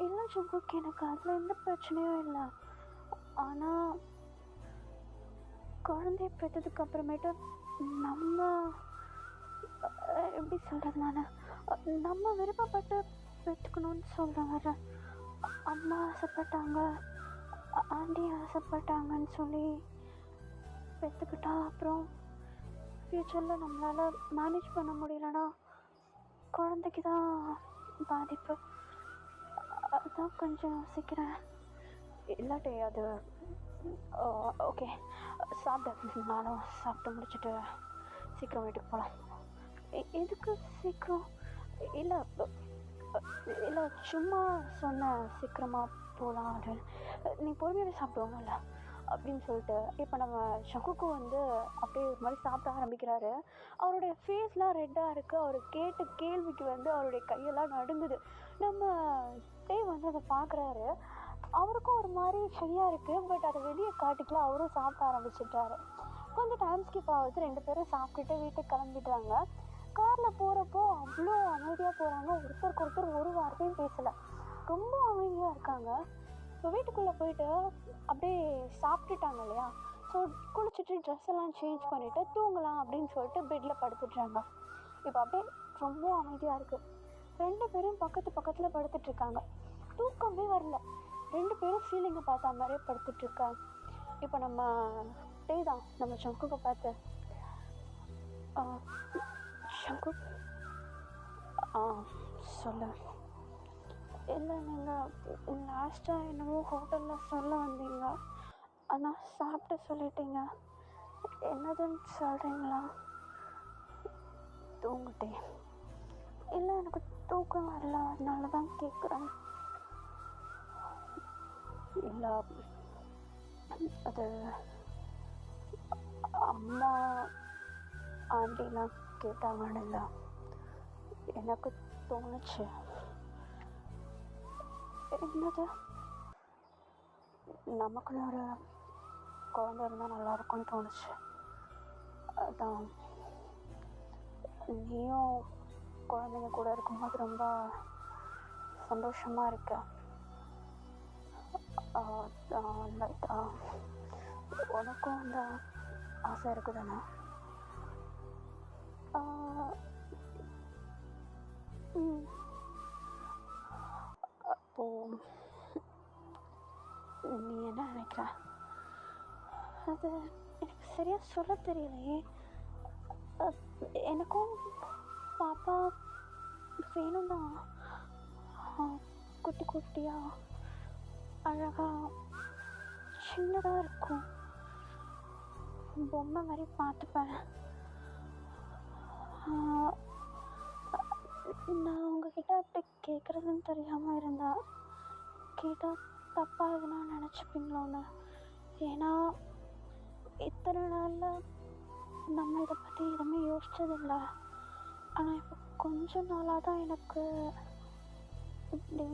இல்லை ஜங்குக், எனக்கு அதில் எந்த பிரச்சனையும் இல்லை. ஆனால் குழந்தைய பெற்றதுக்கு அப்புறமேட்டு நம்ம எப்படி சொல்கிறது, நம்ம விருப்பப்பட்டு பெற்றுக்கணும்னு சொல்கிறேன். வர அம்மா ஆசைப்பட்டாங்க, ஆண்டி ஆசைப்பட்டாங்கன்னு சொல்லி பெற்றுக்கிட்டா, அப்புறம் ஃப்யூச்சரில் நம்மளால் மேனேஜ் பண்ண முடியலன்னா குழந்தைக்கு தான் பாதிப்பு. அதுதான் கொஞ்சம் யோசிக்கிறேன். இல்லாட்டே அது ஓகே, சாப்பிட நானும் சாப்பிட்டு முடிச்சுட்டு சீக்கிரம் வீட்டுக்கு போகலாம். எதுக்கு சீக்கிரம்? இல்லை இல்லை சும்மா சொன்னேன் சீக்கிரமாக போகலாம் அப்படின்னு. நீ பொறுமையாகவே சாப்பிடுவோம் இல்லை அப்படின்னு சொல்லிட்டு இப்போ நம்ம ஜங்குக்கு வந்து அப்படியே ஒரு மாதிரி சாப்பிட ஆரம்பிக்கிறாரு. அவருடைய ஃபேஸ்லாம் ரெட்டாக இருக்குது. அவர் கேட்ட கேள்விக்கு வந்து அவருடைய கையெல்லாம் நடுங்குது. நம்ம டே வந்து அதை பார்க்குறாரு. அவருக்கும் ஒரு மாதிரி ஷையாக இருக்குது, பட் அதை வெளியே காட்டிக்கல. அவரும் சாப்பிட ஆரம்பிச்சிட்டாரு. கொஞ்சம் டைம் ஸ்கிப் ஆகுது. 2 பேரும் சாப்பிட்டுட்டு வீட்டுக்கு கிளம்பிடுறாங்க. காரில் போகிறப்போ அவ்வளோ அமைதியாக போகிறாங்க. ஒருத்தருக்கு ஒருத்தர் ஒரு வார்த்தையும் பேசலை, ரொம்ப அமைதியாக இருக்காங்க. இப்போ வீட்டுக்குள்ளே போயிட்டு அப்படியே சாப்பிட்டுட்டாங்க இல்லையா, ஸோ குளிச்சுட்டு ட்ரெஸ் எல்லாம் சேஞ்ச் பண்ணிவிட்டு தூங்கலாம் அப்படின்னு சொல்லிட்டு பெட்டில் படுத்துட்றாங்க. இப்போ அப்படியே ரொம்ப அமைதியாக இருக்குது. 2 பேரும் பக்கத்து பக்கத்தில் படுத்துட்ருக்காங்க. தூக்கமே வரல. 2 பேரும் ஃபீலிங்கை பார்த்த மாதிரியே படுத்துட்ருக்காங்க. இப்போ நம்ம டே தான் நம்ம ஜங்குக்கை பார்த்து, ஜங்குக் சொல்லு. இல்லை நீங்கள் லாஸ்ட்டாக என்னமோ ஹோட்டலில் சொல்ல வந்தீங்க, ஆனால் சாப்பிட்டு சொல்லிட்டீங்க, என்னதுன்னு சொல்கிறீங்களா? தூங்கிட்டேன். இல்லை எனக்கு தூக்கம் வரல, அதனால தான் கேட்குறேன். இல்லை அது அம்மா ஆண்டிலாம் கேட்டாங்கன்னு இல்லை, எனக்கு தோணுச்சு. என்னது, நமக்குன்னு ஒரு குழந்த இருந்தால் நல்லாயிருக்கும்னு தோணுச்சு. அதான் நீயும் குழந்தைங்க கூட இருக்கும்போது ரொம்ப சந்தோஷமாக இருக்க. உனக்கும் அந்த ஆசை இருக்குதானே? அப்போ நீ என்ன நினைக்கிற? அது எனக்கு சரியாக சொல்ல தெரியலையே. எனக்கும் பாப்பா வேணும் தான். குட்டி குட்டியாக அழகாக சின்னதாக இருக்கும், பொம்மை மாதிரி பார்த்துப்பேன். நான் உங்ககிட்ட அப்படி கேட்குறதுன்னு தெரியாமல் இருந்தா கேட்டால் தப்பாக எதுனா நினச்சிப்பீங்களோன்னு. ஏன்னா இத்தனை நாளில் நம்ம இதை பற்றி எதுவுமே யோசிச்சதில்லை. ஆனால் இப்போ கொஞ்ச நாளாக தான் எனக்கு இப்படி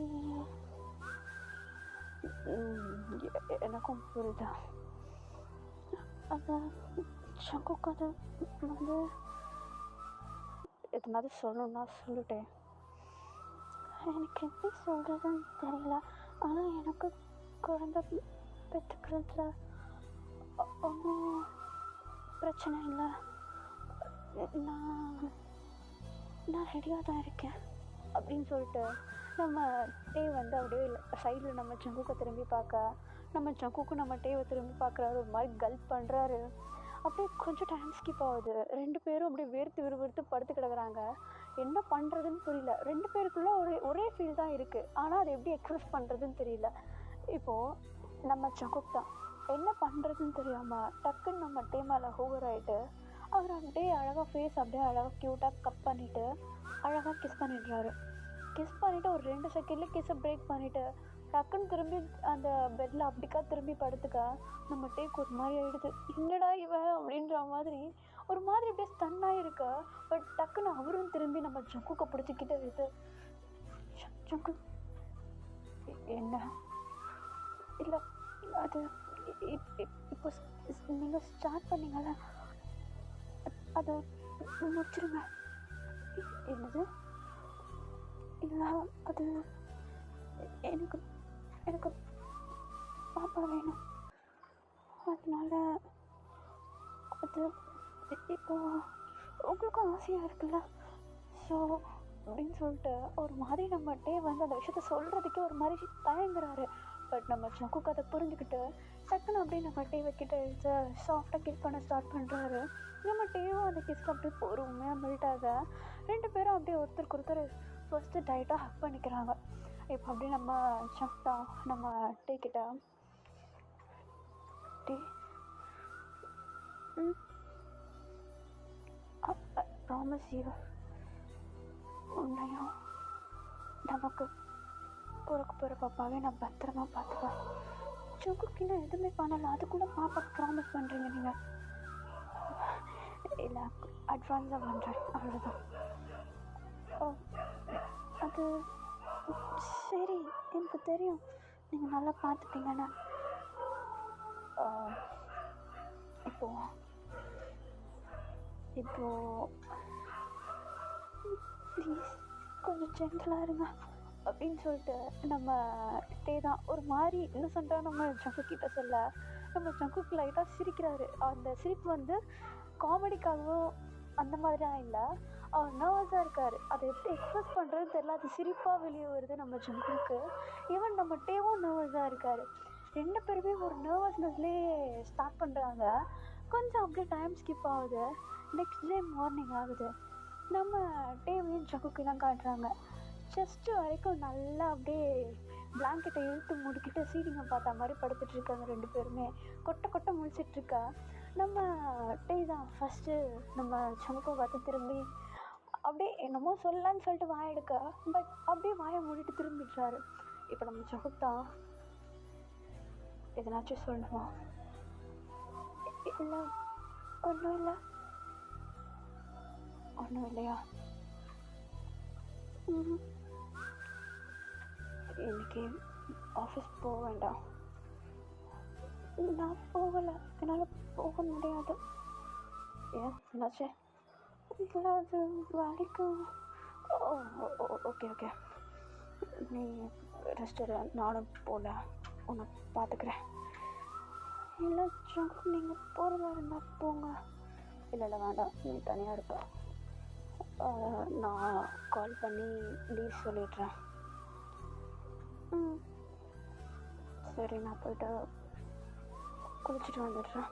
எனக்கும் புரியுதா. அது சங்குக்கு அது வந்து எதுனாவது சொல்லணும்னா சொல்லிட்டேன். எனக்கு எப்படி சொல்கிறதுன்னு தெரியல. ஆனால் எனக்கு குழந்தை பெற்றுக்கிறதுல ஒன்றும் பிரச்சனை இல்லை. நான் ரெடியாக தான் இருக்கேன் அப்படின்னு சொல்லிட்டு நம்ம டேவ் வந்து அப்படியே சைடில் நம்ம சங்குக்கை திரும்பி பார்க்க, நம்ம சங்குக்கு நம்ம டேவை திரும்பி பார்க்குறாரு. ஒரு மாதிரி கல்ப் பண்ணுறாரு. அப்படியே கொஞ்சம் டைம் ஸ்கிப் ஆகுது. 2 பேரும் அப்படியே வேர்த்து படுத்து கிடக்குறாங்க. என்ன பண்ணுறதுன்னு புரியல. 2 பேருக்குள்ளே ஒரே ஃபீல் தான் இருக்குது. ஆனால் அதை எப்படி எக்ஸ்ப்ரெஸ் பண்ணுறதுன்னு தெரியல. இப்போது நம்ம சங்குக் தான் என்ன பண்ணுறதுன்னு தெரியாமல் டக்குன்னு நம்ம டே மேலே ஹோவர் ஆகிட்டு அவர் அப்படியே அழகாக ஃபேஸ் அப்படியே அழகாக க்யூட்டாக கட் பண்ணிவிட்டு அழகாக கிஸ் பண்ணிடுறாரு. கிஸ் பண்ணிவிட்டு ஒரு 2 செகண்ட்லேயே கிஸ்ஸை பிரேக் பண்ணிவிட்டு டக்குன்னு திரும்பி அந்த பெட்டில் அப்படிக்கா திரும்பி படுத்துக்க நம்ம டேக்கு ஒரு மாதிரி ஆகிடுது. என்னடா இவன் அப்படின்ற மாதிரி ஒரு மாதிரி அப்படியே ஸ்டன்னாக இருக்கா. பட் டக்குன்னு அவரும் திரும்பி நம்ம ஜங்குக்கை பிடிச்சிக்கிட்டு இது ஜங்கு என்ன இல்லை அது இப்போ நீங்கள் ஸ்டார்ட் பண்ணீங்கல்ல அதை முடிச்சிருங்க. என்னது? இல்லை அது எனக்கு எனக்கு பாப்பா வேணும், அதனால அது இப்போ உங்களுக்கும் ஆசையாக இருக்குல்ல, ஸோ அப்படின்னு சொல்லிட்டு ஒரு மாதிரி நம்மகிட்டே வந்து அந்த விஷயத்த சொல்கிறதுக்கே ஒரு மாதிரி தயங்குறாரு. பட் நம்ம ஜங்குக்கு அதை புரிஞ்சுக்கிட்டு டக்குன்னு அப்படியே நம்ம டேவை கிட்ட எடுத்து சாஃப்டாக கிஸ் பண்ண ஸ்டார்ட் பண்ணுறாரு. நம்ம டேவும் அந்த கிஸ்க்கு அப்படியே பொறுமையாக மெல்ட் ஆக 2 பேரும் அப்படியே ஒருத்தருக்கு ஒருத்தர் ஃபஸ்ட்டு டைட்டாக ஹக் பண்ணிக்கிறாங்க. இப்போ அப்படியே நம்ம சாப்பிட்டா நம்ம டீ கிட்ட டீ ப்ராமிஸ் யூ உன்னையும் நமக்கு பிறக்க போகிற பாப்பாவே நான் பத்திரமா பார்த்துப்பேன். ஜங்குக்கு நான் எதுவுமே பண்ணலை, அதுக்குள்ளே பாப்பாக்கு ப்ராமிஸ் பண்ணுறீங்க நீங்கள்? இல்லை அட்வான்ஸாக பண்ணுறேன், அவ்வளோதான். ஓ அது சரி, எனக்கு தெரியும் நீங்கள் நல்லா பார்த்துப்பீங்கண்ணா. இப்போ ப்ளீஸ் கொஞ்சம் ஜென்டலாக இருங்க அப்படின்னு சொல்லிட்டு நம்ம டே தான் ஒரு மாதிரி இன்னசென்ட்டாக நம்ம ஜங்குக்கிட்ட சொல்ல நம்ம ஜங்குக்கு லைட்டாக சிரிக்கிறாரு. அந்த சிரிப்பு வந்து காமெடிக்காகவும் அந்த மாதிரிலாம் இல்லை, அவர் நர்வஸாக இருக்கார். அதை எப்படி எக்ஸ்ப்ரெஸ் பண்ணுறதுன்னு தெரியல, அது சிரிப்பாக வெளியே வருது நம்ம ஜங்குக்கு. ஈவன் நம்ம டேவும் நர்வஸாக இருக்கார். 2 பேருமே ஒரு நர்வஸ்னஸ்லேயே ஸ்டார்ட் பண்ணுறாங்க. கொஞ்சம் அப்படியே டைம் ஸ்கிப் ஆகுது. நெக்ஸ்ட் டே மார்னிங் ஆகுது. நம்ம டேவையும் ஜங்குக்கு தான் காட்டுறாங்க. செஸ்ட்டு வரைக்கும் நல்லா அப்படியே பிளாங்கெட்டை இழுத்து முடிக்கிட்டு சீடிங்கை பார்த்தா மாதிரி படுத்துட்டு இருக்காங்க 2 பேருமே. கொட்டை முழிச்சிட்ருக்கா. நம்ம டே தான் ஃபஸ்ட்டு நம்ம ஜங்குக்கை பார்த்து திரும்பி அப்படியே என்னமோ சொல்லலான்னு சொல்லிட்டு வாய எடுக்க, பட் அப்படியே வாயை மூடிட்டு திரும்பிடுறாரு. இப்போ நம்ம ஜங்குக் தான் எதனாச்சும் சொல்லணுமா? இல்லை ஒன்றும் இல்லையா? ம். இன்னைக்கு ஆஃபீஸ் போக வேண்டாம். நான் போகலை, என்னால் போக முடியாது. ஏன் என்னாச்சு? இல்லை, அது வலிக்கும். ஓ ஓகே ஓகே, நீ ரெஸ்ட் எடு, நானும் போகல, உன்னை பார்த்துக்கிறேன். இல்லை ஜங்கு, நீங்கள் போகிறதா இருந்தால் போங்க. இல்லை இல்லை வேண்டாம், நீ தனியாக இருப்ப. நான் கால் பண்ணி லீவ் சொல்லிடுறேன். ம் சரி, நான் போய்ட்டு குளிச்சுட்டு வந்துடுறேன்.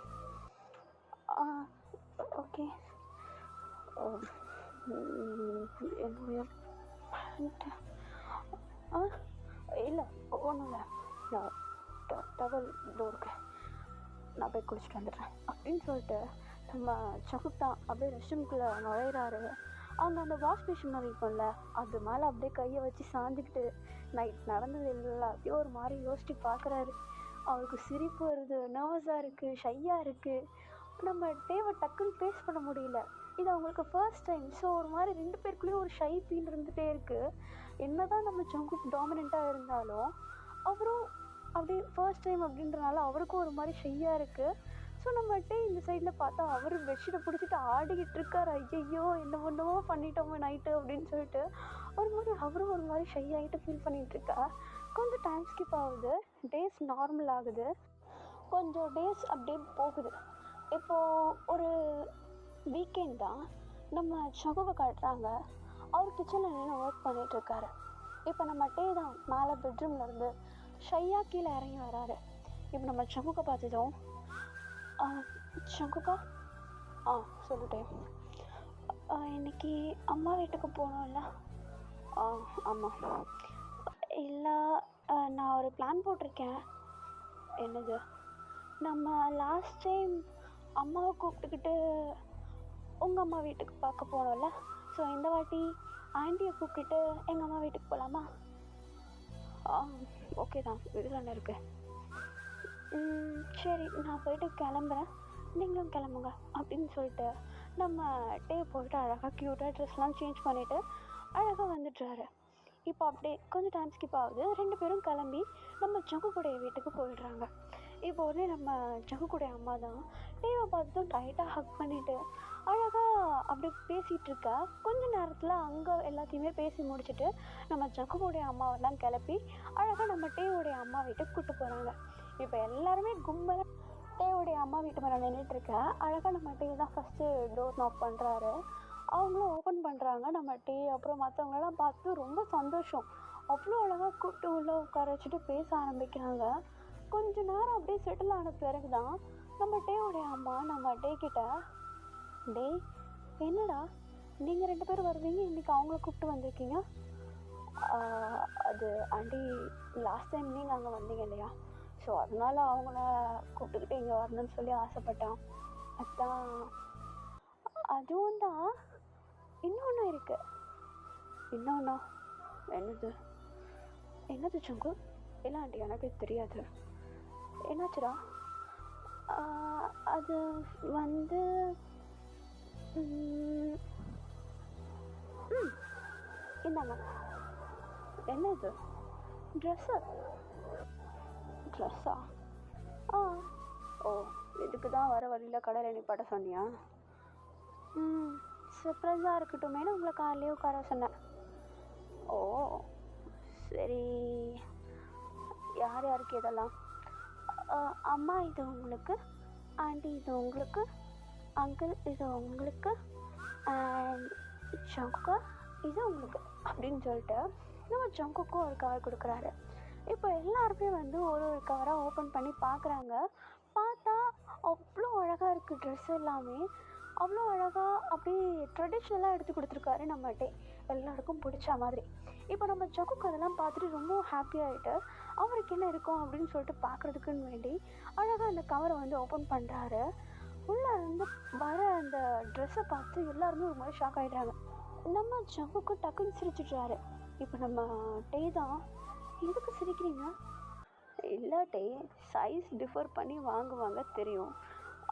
ஓகே. என்னுடைய பேண்ட்டு இல்லை, ஒன்றும் இல்லை, நான் டவல் டோருக்கு நான் போய் குளிச்சுட்டு வந்துடுறேன் அப்படின்னு சொல்லிட்டு நம்ம சகுப்தா அப்படியே ரெஸ்ட் ரூம்குள்ளே நுழையிறாரு. அவங்க அந்த வாஷ் மிஷின் மாதிரி இருக்கும்ல, அது மேலே அப்படியே கையை வச்சு சாஞ்சிக்கிட்டு நைட் நடந்தது எல்லாத்தையும் ஒரு மாதிரி யோசிச்சு பார்க்குறாரு. அவருக்கு சிரிப்பு வருது, நர்வஸாக இருக்குது, ஷையாக இருக்குது. நம்ம டேவை டக்குன்னு பேஸ் பண்ண முடியல. இது அவங்களுக்கு ஃபர்ஸ்ட் டைம். ஸோ ஒரு மாதிரி 2 பேருக்குள்ளேயும் ஒரு ஷை ஃபீல் இருந்துகிட்டே இருக்குது. என்ன தான் நம்ம ஜங்குக் டாமினண்ட்டாக இருந்தாலும் அவரும் அப்படியே ஃபர்ஸ்ட் டைம் அப்படின்றனால அவருக்கும் ஒரு மாதிரி ஷையாக இருக்குது. ஸோ நம்மகிட்ட இந்த சைடில் பார்த்தா அவர் பெட்ஷீட்டை பிடிச்சிட்டு ஆடிக்கிட்டு இருக்கார். ஐயையோ என்ன பண்ணுவோ பண்ணிட்டோமே நைட்டு அப்படின்னு சொல்லிட்டு ஒரு மாதிரி அவரும் ஒரு மாதிரி ஷை ஆகிட்டு ஃபீல் பண்ணிகிட்ருக்கா. கொஞ்சம் டைம் ஸ்கிப் ஆகுது, டேஸ் நார்மல் ஆகுது, கொஞ்சம் டேஸ் அப்படியே போகுது. இப்போது ஒரு வீக்கெண்ட் தான். நம்ம சகுவை காட்டுறாங்க. அவர் கிச்சனில் நின்று ஒர்க் பண்ணிகிட்ருக்காரு. இப்போ நம்ம டே தான் மேலே பெட்ரூம்லேருந்து ஷையாக கீழே இறங்கி வராரு. இப்போ நம்ம சங்குக்கை பார்த்ததும், சங்குக்கா சொல்லிட்டேன், இன்னைக்கு அம்மா வீட்டுக்கு போகணும்ல? ஆமாம். இல்லை, நான் ஒரு பிளான் போட்டிருக்கேன். என்னது? நம்ம லாஸ்ட் டைம் அம்மாவை கூப்பிட்டுக்கிட்டு உங்கள் அம்மா வீட்டுக்கு பார்க்க போனோம்ல, ஸோ இந்த வாட்டி ஆண்டியை கூப்பிட்டுட்டு எங்கள் அம்மா வீட்டுக்கு போகலாமா? ஓகே தான், இதில் என்ன இருக்குது? சரி, நான் போயிட்டு கிளம்புறேன், நீங்களும் கிளம்புங்க அப்படின்னு சொல்லிட்டு நம்ம டே போயிட்டு அழகாக க்யூட்டாக ட்ரெஸ்லாம் சேஞ்ச் பண்ணிவிட்டு அழகாக வந்துடுறாரு. இப்போ அப்படியே கொஞ்சம் டைம் ஸ்கிப் ஆகுது. 2 பேரும் கிளம்பி நம்ம ஜங்குக்குடைய வீட்டுக்கு போயிடுறாங்க. இப்போ உடனே நம்ம ஜங்குக்குடைய அம்மா தான் டேவை பார்த்ததும் டைட்டாக ஹக் பண்ணிவிட்டு அழகாக அப்படியே பேசிகிட்ருக்கா. கொஞ்ச நேரத்தில் அங்கே எல்லாத்தையுமே பேசி முடிச்சுட்டு நம்ம ஜங்குக்குடைய அம்மாவெல்லாம் கிளப்பி அழகாக நம்ம டேவுடைய அம்மா வீட்டுக்கு கூப்பிட்டு போகிறாங்க. இப்போ எல்லாருமே கும்பலாக டேவுடைய அம்மா வீட்டு மேலே நின்றுட்டுருக்க. அழகாக நம்ம டே தான் ஃபஸ்ட்டு டோர் நாக் பண்ணுறாரு. அவங்களும் ஓப்பன் பண்ணுறாங்க. நம்ம டீ அப்புறம் மற்றவங்களெல்லாம் பார்த்து ரொம்ப சந்தோஷம். அவ்வளோ அழகாக கூப்பிட்டு உள்ளே உட்கார வச்சுட்டு பேச ஆரம்பிக்கிறாங்க. கொஞ்ச நேரம் அப்படியே செட்டில் ஆன பிறகு தான் நம்ம டேவுடைய அம்மா நம்ம டே கிட்ட, டே என்னடா நீங்கள் 2 பேரும் வருவீங்க, இன்றைக்கி அவங்கள கூப்பிட்டு வந்திருக்கீங்க? அது ஆண்டி, லாஸ்ட் டைம் நீங்கள் அங்கே வந்தீங்க இல்லையா, ஸோ அதனால் அவங்கள கூப்பிட்டுக்கிட்டு இங்கே வரணும்னு சொல்லி ஆசைப்பட்டேன். அதுதான். அதுவும் தான், இன்னொன்று இருக்குது. இன்னொன்னா? என்னது? என்னது சங்கு? இல்லை ஆண்டி, எனக்கு தெரியாது. என்னாச்சுடா? அது வந்து இந்தாங்க. என்னது? ட்ரெஸ்ஸா? ஓ, இதுக்கு தான் வர வழியில் கடையில் நிப்பாட்ட சொன்னியா? சர்ப்ரைஸாக இருக்கட்டுமேனு உங்களை காலையிலே உட்கார சொன்னேன். ஓ சரி, யார் யாருக்கு இதெல்லாம்? அம்மா இது உங்களுக்கு, ஆண்டி இது உங்களுக்கு, அங்கிள் இது உங்களுக்கு, அண்ட் ஜங்குக்கா இது உங்களுக்கு அப்படின்னு சொல்லிட்டு நம்ம ஜங்குக்கும் ஒரு கவர் கொடுக்குறாரு. இப்போ எல்லாருமே வந்து ஒரு ஒரு கவராக ஓப்பன் பண்ணி பார்க்குறாங்க. பார்த்தா அவ்வளோ அழகாக இருக்குது. ட்ரெஸ் எல்லாமே அவ்வளோ அழகாக அப்படியே ட்ரெடிஷ்னலாக எடுத்து கொடுத்துருக்காரு நம்மகிட்டே, எல்லாருக்கும் பிடிச்ச மாதிரி. இப்போ நம்ம ஜங்குக்கு அதெல்லாம் பார்த்துட்டு ரொம்ப ஹாப்பியாகிட்டு அவருக்கு என்ன இருக்கும் அப்படின்னு சொல்லிட்டு பார்க்குறதுக்குன்னு வேண்டி அழகாக அந்த கவரை வந்து ஓப்பன் பண்ணுறாரு. உள்ளே இருந்து வர அந்த ட்ரெஸ்ஸை பார்த்து எல்லாருமே ஒரு மாதிரி ஷாக் ஆகிடுறாங்க. நம்ம ஜங்குக்கு டக்குன்னு சிரிச்சிட்றாரு. இப்போ நம்ம டே தான், எதுக்கு சிரிக்கிறீங்க? இல்லை டே, சைஸ் டிஃபர் பண்ணி வாங்குவாங்க தெரியும்,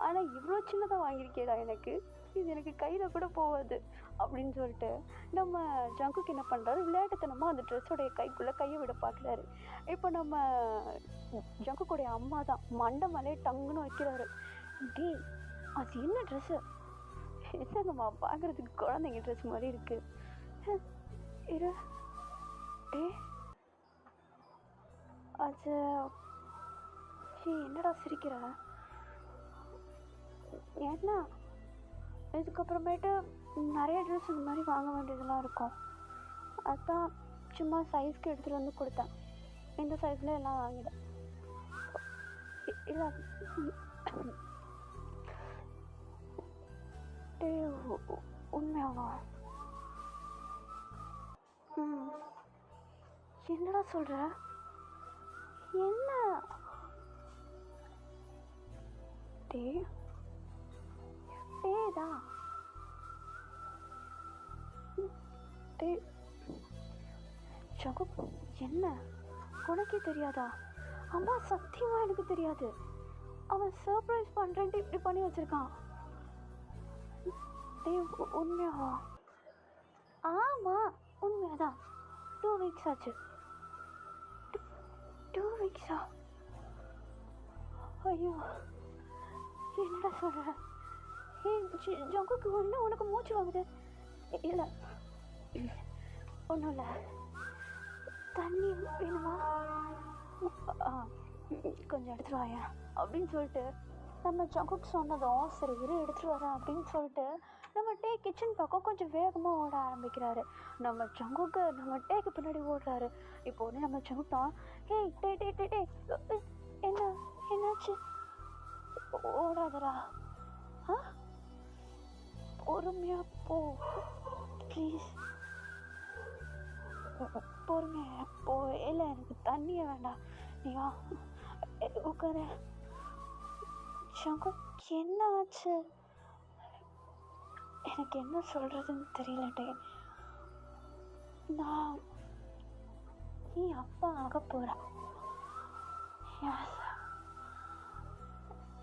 ஆனால் இவ்வளோ சின்னதாக வாங்கியிருக்கேடா எனக்கு, இது எனக்கு கையில் கூட போகாது அப்படின்னு சொல்லிட்டு நம்ம ஜங்குக்கு என்ன பண்ணுறாரு, விளையாட்டுத்தனமாக அந்த ட்ரெஸ்ஸோடைய கைக்குள்ளே கையை விட பார்க்குறாரு. இப்போ நம்ம ஜங்குக்குடைய அம்மா தான் மண்டை மேலே டங்குன்னு வைக்கிறாரு. டே அது என்ன ட்ரெஸ்ஸு, என்னங்கம்மா பார்க்குறதுக்கு குழந்தைங்க ட்ரெஸ் மாதிரி இருக்குது. இரு டே அது என்னடா சிரிக்கிற, ஏன்னா இதுக்கப்புறமேட்டு நிறைய ட்ரெஸ் இந்த மாதிரி வாங்க வேண்டியதெல்லாம் இருக்கும், அதுதான் சும்மா சைஸ்க்கு எடுத்துகிட்டு வந்து கொடுத்தேன், இந்த சைஸில் எல்லாம் வாங்கிட்டேன். இல்லை டே உண்மையாவா? என்னடா சொல்கிற, என்ன டே டேதா டே ஜகு, என்ன உனக்கே தெரியாதா? அம்மா சத்தியமாக எனக்கு தெரியாது, அவன் சர்ப்ரைஸ் பண்ணுறேன்ட்டு இப்படி பண்ணி வச்சுருக்கான். டே உண்மையாவா? ஆமாம் உண்மையாதான், 2 வீக்ஸ் ஆச்சு. 2 வீக்ஸா? ஐயோ என்னடா சொல்கிற? ஜங்குக்கு ஒன்று உனக்கு மூச்சு வாங்குது. இல்லை ஒன்றும் இல்லை, தண்ணி வேணுமா? கொஞ்சம் எடுத்துகிட்டு வாயா அப்படின்னு சொல்லிட்டு நம்ம ஜங்குக்கு சொன்னதும் சரி இரு எடுத்துகிட்டு வரேன் அப்படின்னு சொல்லிட்டு நம்ம டே கிச்சன் பக்கம் கொஞ்சம் வேகமாக ஓட ஆரம்பிக்கிறாரு. நம்ம ஜங்குக்கு நம்ம டேக்கு பின்னாடி ஓடுறாரு. இப்போ வந்து நம்ம ஜங்குக்கு தான், ஹே டே டே டே டே என்னாச்சு, ஓடாதரா, பொறுமையா போ ப்ளீஸ், பொறுமையா போ. இல்லை எனக்கு தண்ணியே வேண்டாம், நீ வா உட்காரு. சங்கு என்ன ஆச்சு, எனக்கு என்ன சொல்றதுன்னு தெரியலட்டே. நான் நீ அப்பா ஆக போற.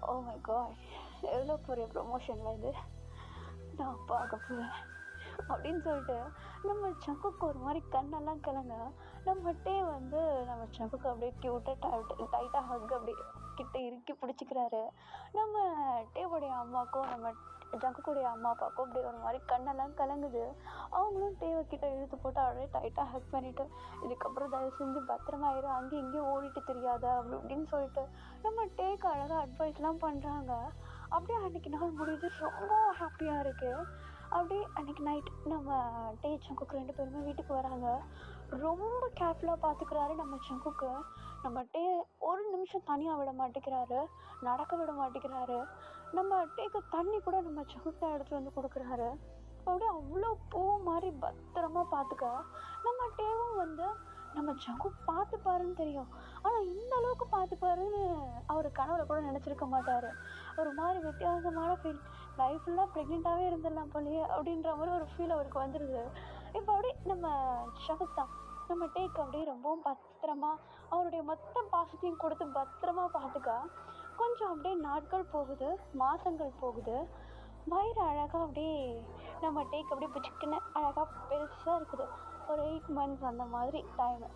ஓ மை காட், எவ்வளோ பெரிய ப்ரொமோஷன்ல இது, நான் அப்பா ஆக போகிறேன் அப்படின்னு சொல்லிட்டு நம்ம சங்குக்கு ஒரு மாதிரி கண்ணெல்லாம் கலங்க. நம்ம டே வந்து நம்ம சங்குக்கு அப்படியே க்யூட்டாக டைட்டாக ஹக் அப்படியே கிட்ட இறுக்கி பிடிச்சிக்கிறாரு. நம்ம டேவுடைய அம்மாவுக்கும் நம்ம ஜங்குக்குடைய அம்மா அப்பாவுக்கும் அப்படியே ஒரு மாதிரி கண்ணெல்லாம் கலங்குது. அவங்களும் டேவை கிட்ட இழுத்து போட்டு அப்படியே டைட்டாக ஹக் பண்ணிவிட்டு, இதுக்கப்புறம் தயவு செஞ்சு பத்திரமாயிரும், அங்கேயும் இங்கேயும் ஓடிட்டு தெரியாத அப்படி அப்படின்னு சொல்லிட்டு நம்ம டேக்கு அழகாக அட்வைஸ்லாம் பண்ணுறாங்க. அப்படியே அன்றைக்கி நாள் முடியுது, ரொம்ப ஹாப்பியாக இருக்குது. அப்படியே அன்றைக்கி நைட் நம்ம டே ஜங்குக்கு 2 பேருமே வீட்டுக்கு வராங்க. ரொம்ப கேர்ஃபுல்லாக பார்த்துக்கிறாரு நம்ம ஜங்குக்கு. நம்ம டே ஒரு நிமிஷம் தனியாக விட மாட்டேங்கிறாரு, நடக்க விட மாட்டேங்கிறாரு. நம்ம டேக்கு தண்ணி கூட நம்ம ஜங்குக்கு தான் எடுத்துகிட்டு வந்து கொடுக்குறாரு. அப்படியே அவ்வளோ பூ மாதிரி பத்திரமா பார்த்துக்க. நம்ம டேவும் வந்து நம்ம ஜங்கு பார்த்துப்பாருன்னு தெரியும், ஆனால் இந்த அளவுக்கு பார்த்துப்பாருன்னு அவர் கனவுல கூட நினச்சிருக்க மாட்டார். ஒரு மாதிரி வித்தியாசமான ஃபீல், லைஃப் ஃபுல்லாக ப்ரெக்னெண்ட்டாகவே இருந்துடலாம் போலையே அப்படின்ற மாதிரி ஒரு ஃபீல் அவருக்கு வந்துடுது. இப்போ அப்படியே நம்ம ஷகுக் தான் நம்ம டேக் அப்படியே ரொம்பவும் பத்திரமா அவருடைய மொத்த பாசத்தையும் கொடுத்து பத்திரமா பார்த்துக்க. கொஞ்சம் அப்படியே நாட்கள் போகுது, மாதங்கள் போகுது. வயிறு அழகாக அப்படியே நம்ம டேக் அப்படியே பிடிச்சிக்கின்னு அழகாக பெருசாக இருக்குது. ஒரு 8 months அந்த மாதிரி டைமு